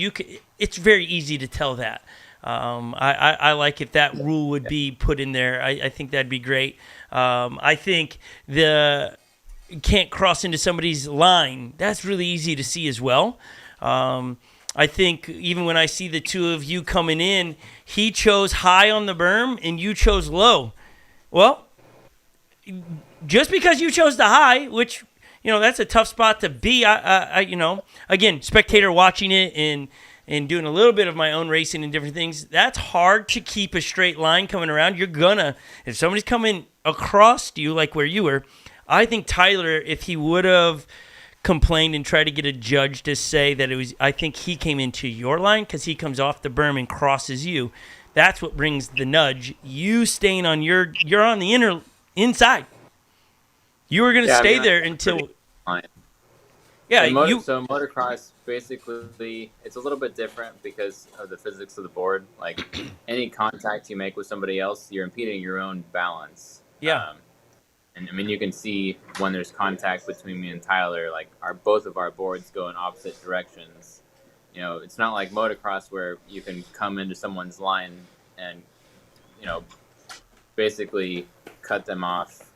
it's very easy to tell that. I like if that rule would be put in there. I think that'd be great. I think can't cross into somebody's line. That's really easy to see as well. I think even when I see the two of you coming in, he chose high on the berm and you chose low. Well, just because you chose the high, which, that's a tough spot to be. Again, spectator watching it and doing a little bit of my own racing and different things, that's hard to keep a straight line coming around. If somebody's coming across you like where you were, I think Tyler, if he would have complained and tried to get a judge to say that I think he came into your line because he comes off the berm and crosses you. That's what brings the nudge. You staying on you're on the inside. You were going to stay there until. Yeah, so motocross, basically, it's a little bit different because of the physics of the board. Like, any contact you make with somebody else, you're impeding your own balance. Yeah. And I mean, you can see when there's contact between me and Tyler, like both of our boards go in opposite directions. It's not like motocross where you can come into someone's line and, basically cut them off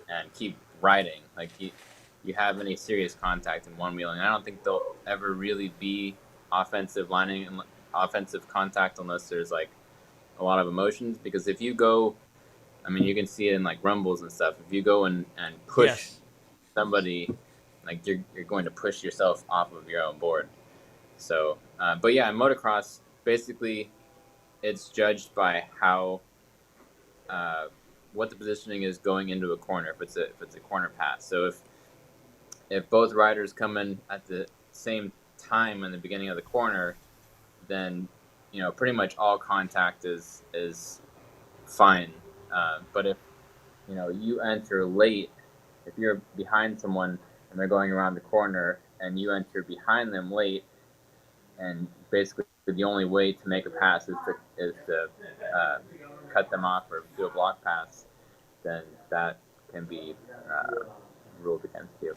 and keep riding. Like, you have any serious contact in one wheeling. I don't think there'll ever really be offensive lining and offensive contact unless there's like a lot of emotions. Because if you go, I mean, you can see it in like rumbles and stuff. If you go and push somebody, like you're going to push yourself off of your own board. So, but yeah, in motocross, basically, it's judged by how what the positioning is going into a corner. If it's a corner pass. So if both riders come in at the same time in the beginning of the corner, then pretty much all contact is fine. But if you enter late, if you're behind someone and they're going around the corner and you enter behind them late, and basically the only way to make a pass is to cut them off or do a block pass, then that can be ruled against you.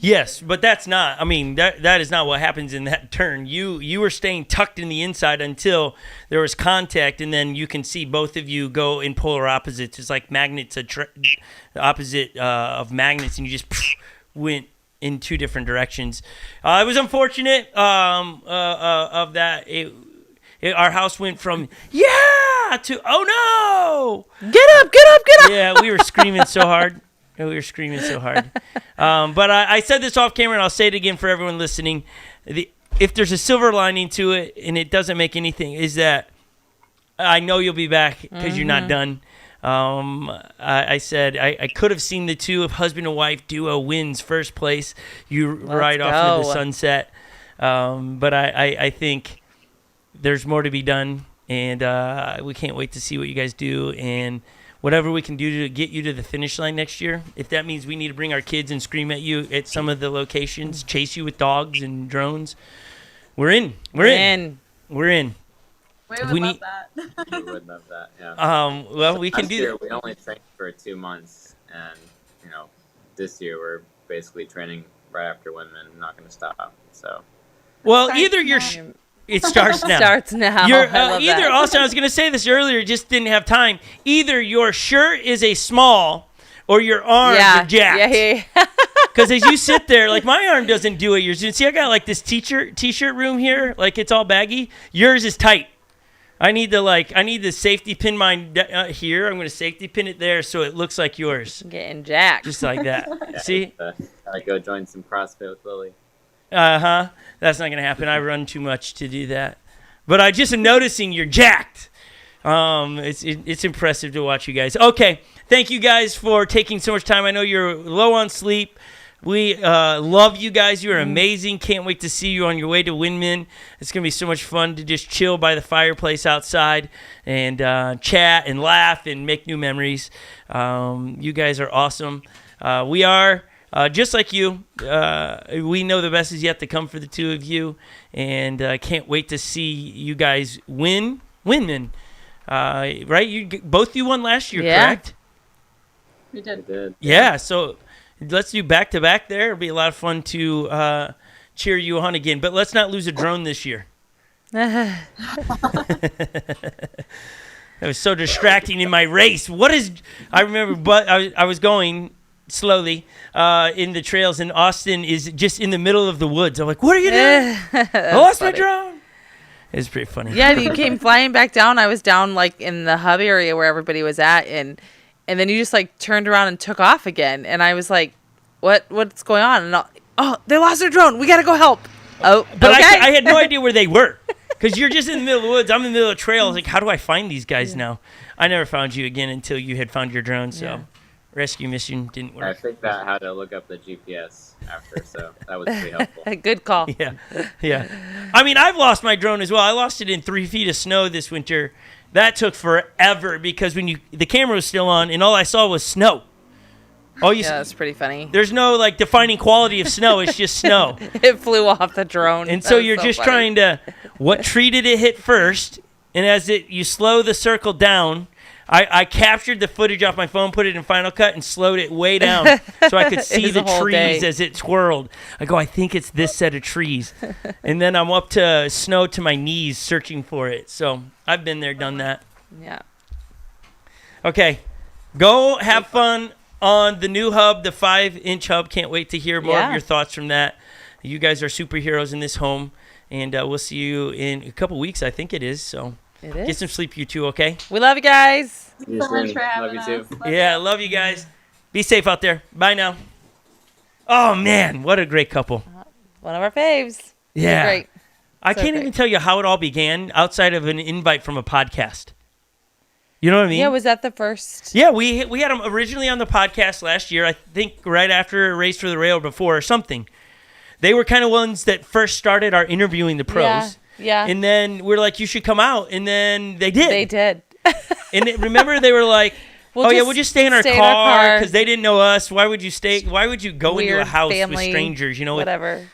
Yes, but that's not. I mean, that is not what happens in that turn. You were staying tucked in the inside until there was contact, and then you can see both of you go in polar opposites. It's like magnets, opposite of magnets, and you just went in two different directions. It was unfortunate of that. Our house went from to oh no, Get up! yeah, we were screaming so hard. But I said this off camera, and I'll say it again for everyone listening. If there's a silver lining to it, and it doesn't make anything, is that I know you'll be back because you're not done. I said I could have seen the two of husband and wife duo wins first place. You ride off into the sunset. But I think there's more to be done, and we can't wait to see what you guys do, and whatever we can do to get you to the finish line next year. If that means we need to bring our kids and scream at you at some of the locations, chase you with dogs and drones, we're in. We would love that. We would love that, yeah. Well, we can do year, that. we only trained for 2 months, and, this year we're basically training right after Windman, not going to stop, so. Well, either you're... It starts now. Starts now. You're, I love either that. also, I was going to say this earlier, just didn't have time. Either your shirt is a small or your arms are jacked. Yeah. Because as you sit there, like my arm doesn't do it. Yours, you see, I got like this t-shirt room here, like it's all baggy. Yours is tight. I need to safety pin mine here. I'm going to safety pin it there so it looks like yours. Getting jacked. Just like that. Yeah, See? I go join some CrossFit with Lily. That's not going to happen. I run too much to do that. But I just am noticing you're jacked. It's impressive to watch you guys. Okay. Thank you guys for taking so much time. I know you're low on sleep. We love you guys. You're amazing. Can't wait to see you on your way to Windman. It's going to be so much fun to just chill by the fireplace outside and chat and laugh and make new memories. You guys are awesome. We are just like you. We know the best is yet to come for the two of you, and can't wait to see you guys win Windman. Right? Both you won last year, correct? We did. We did. Yeah, so let's do back-to-back there. It'll be a lot of fun to cheer you on again. But let's not lose a drone this year. That was so distracting in my race. I remember, but I was going slowly in the trails, and Austen is just in the middle of the woods. I'm like, what are you doing? I lost my drone. It was pretty funny. Yeah, you came flying back down. I was down like in the hub area where everybody was at, and then you just like turned around and took off again. And I was like, what's going on? And they lost their drone. We got to go help. Oh, but okay. I had no idea where they were. Because you're just in the middle of the woods. I'm in the middle of the trail. I was like, how do I find these guys now? I never found you again until you had found your drone. So rescue mission didn't work. I figured out how to look up the GPS after, so that was pretty helpful. Good call. Yeah. I mean, I've lost my drone as well. I lost it in 3 feet of snow this winter. That took forever because the camera was still on and all I saw was snow. That's pretty funny. There's no like defining quality of snow. It's just snow. It flew off the drone. And so you're just trying to, what tree did it hit first? And as you slow the circle down, I captured the footage off my phone, put it in Final Cut, and slowed it way down so I could see the trees as it twirled. I go, I think it's this set of trees. And then I'm up to snow to my knees searching for it. So I've been there, done that. Yeah. Okay. Go have fun on the new hub, the 5-inch hub. Can't wait to hear more of your thoughts from that. You guys are superheroes in this home. And we'll see you in a couple weeks, I think it is. So get some sleep, you two, okay? We love you guys. Thank you so much for having us. Love you too. Love you guys. Be safe out there. Bye now. Oh, man, what a great couple. One of our faves. Yeah. Great. I can't even tell you how it all began outside of an invite from a podcast. You know what I mean? Yeah, was that the first? Yeah, we had them originally on the podcast last year, I think right after Race for the Rail before or something. They were kind of ones that first started our interviewing the pros. Yeah. And then we're like, you should come out. And then they did. They did. And remember, they were like, we'll just stay in our car because they didn't know us. Why would you stay? Why would you go into a house with strangers? You know, whatever.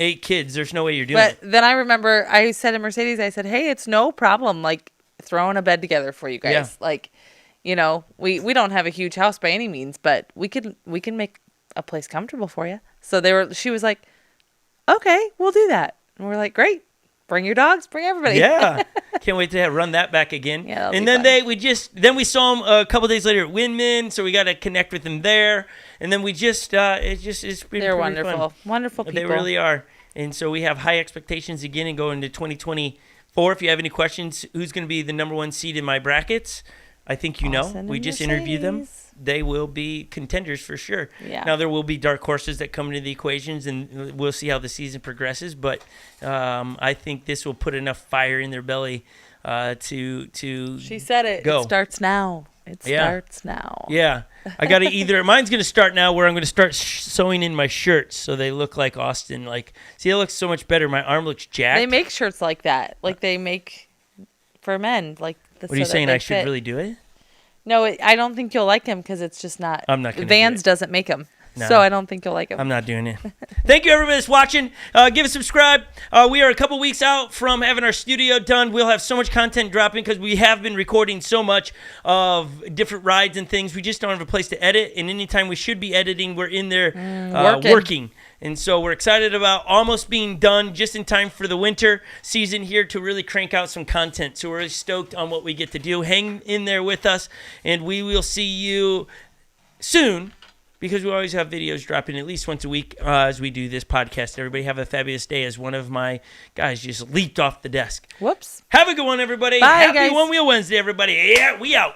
8 kids. There's no way you're doing But it. then I remember I said to Mercedes, I said, hey, it's no problem, like, throwing a bed together for you guys. Yeah. Like, you know, we don't have a huge house by any means, but we can make a place comfortable for you. So she was like, okay, we'll do that. And we're like, great. Bring your dogs, bring everybody. Yeah. Can't wait to run that back again. Yeah, and that'll then be we saw them a couple days later at Windman, so we got to connect with them there. And then it's been They're pretty wonderful. fun. Wonderful people. They really are. And so we have high expectations again and going into 2024. If you have any questions, who's going to be the number 1 seed in my brackets? I think you know. Austen We and just interviewed them. Mercedes. They will be contenders for sure. Yeah. Now there will be dark horses that come into the equations, and we'll see how the season progresses. But I think this will put enough fire in their belly to. She said it. Go. It starts now. It starts now. Yeah, I got to mine's going to start now where I'm going to start sewing in my shirts so they look like Austen. Like, see, it looks so much better. My arm looks jacked. They make shirts like that. Like they make for men. Like What are you saying? I should really do it? No, I don't think you'll like him because it's just not. I'm not gonna Vans do it. doesn't make them. No. So I don't think you'll like him. I'm not doing it. Thank you, everybody that's watching. Give us a subscribe. We are a couple weeks out from having our studio done. We'll have so much content dropping because we have been recording so much of different rides and things. We just don't have a place to edit. And anytime we should be editing, we're in there working. And so we're excited about almost being done just in time for the winter season here to really crank out some content. So we're really stoked on what we get to do. Hang in there with us, and we will see you soon, because we always have videos dropping at least once a week as we do this podcast. Everybody have a fabulous day, as one of my guys just leaped off the desk. Whoops. Have a good one, everybody. Bye, Happy guys. One Wheel Wednesday, everybody. Yeah, we out.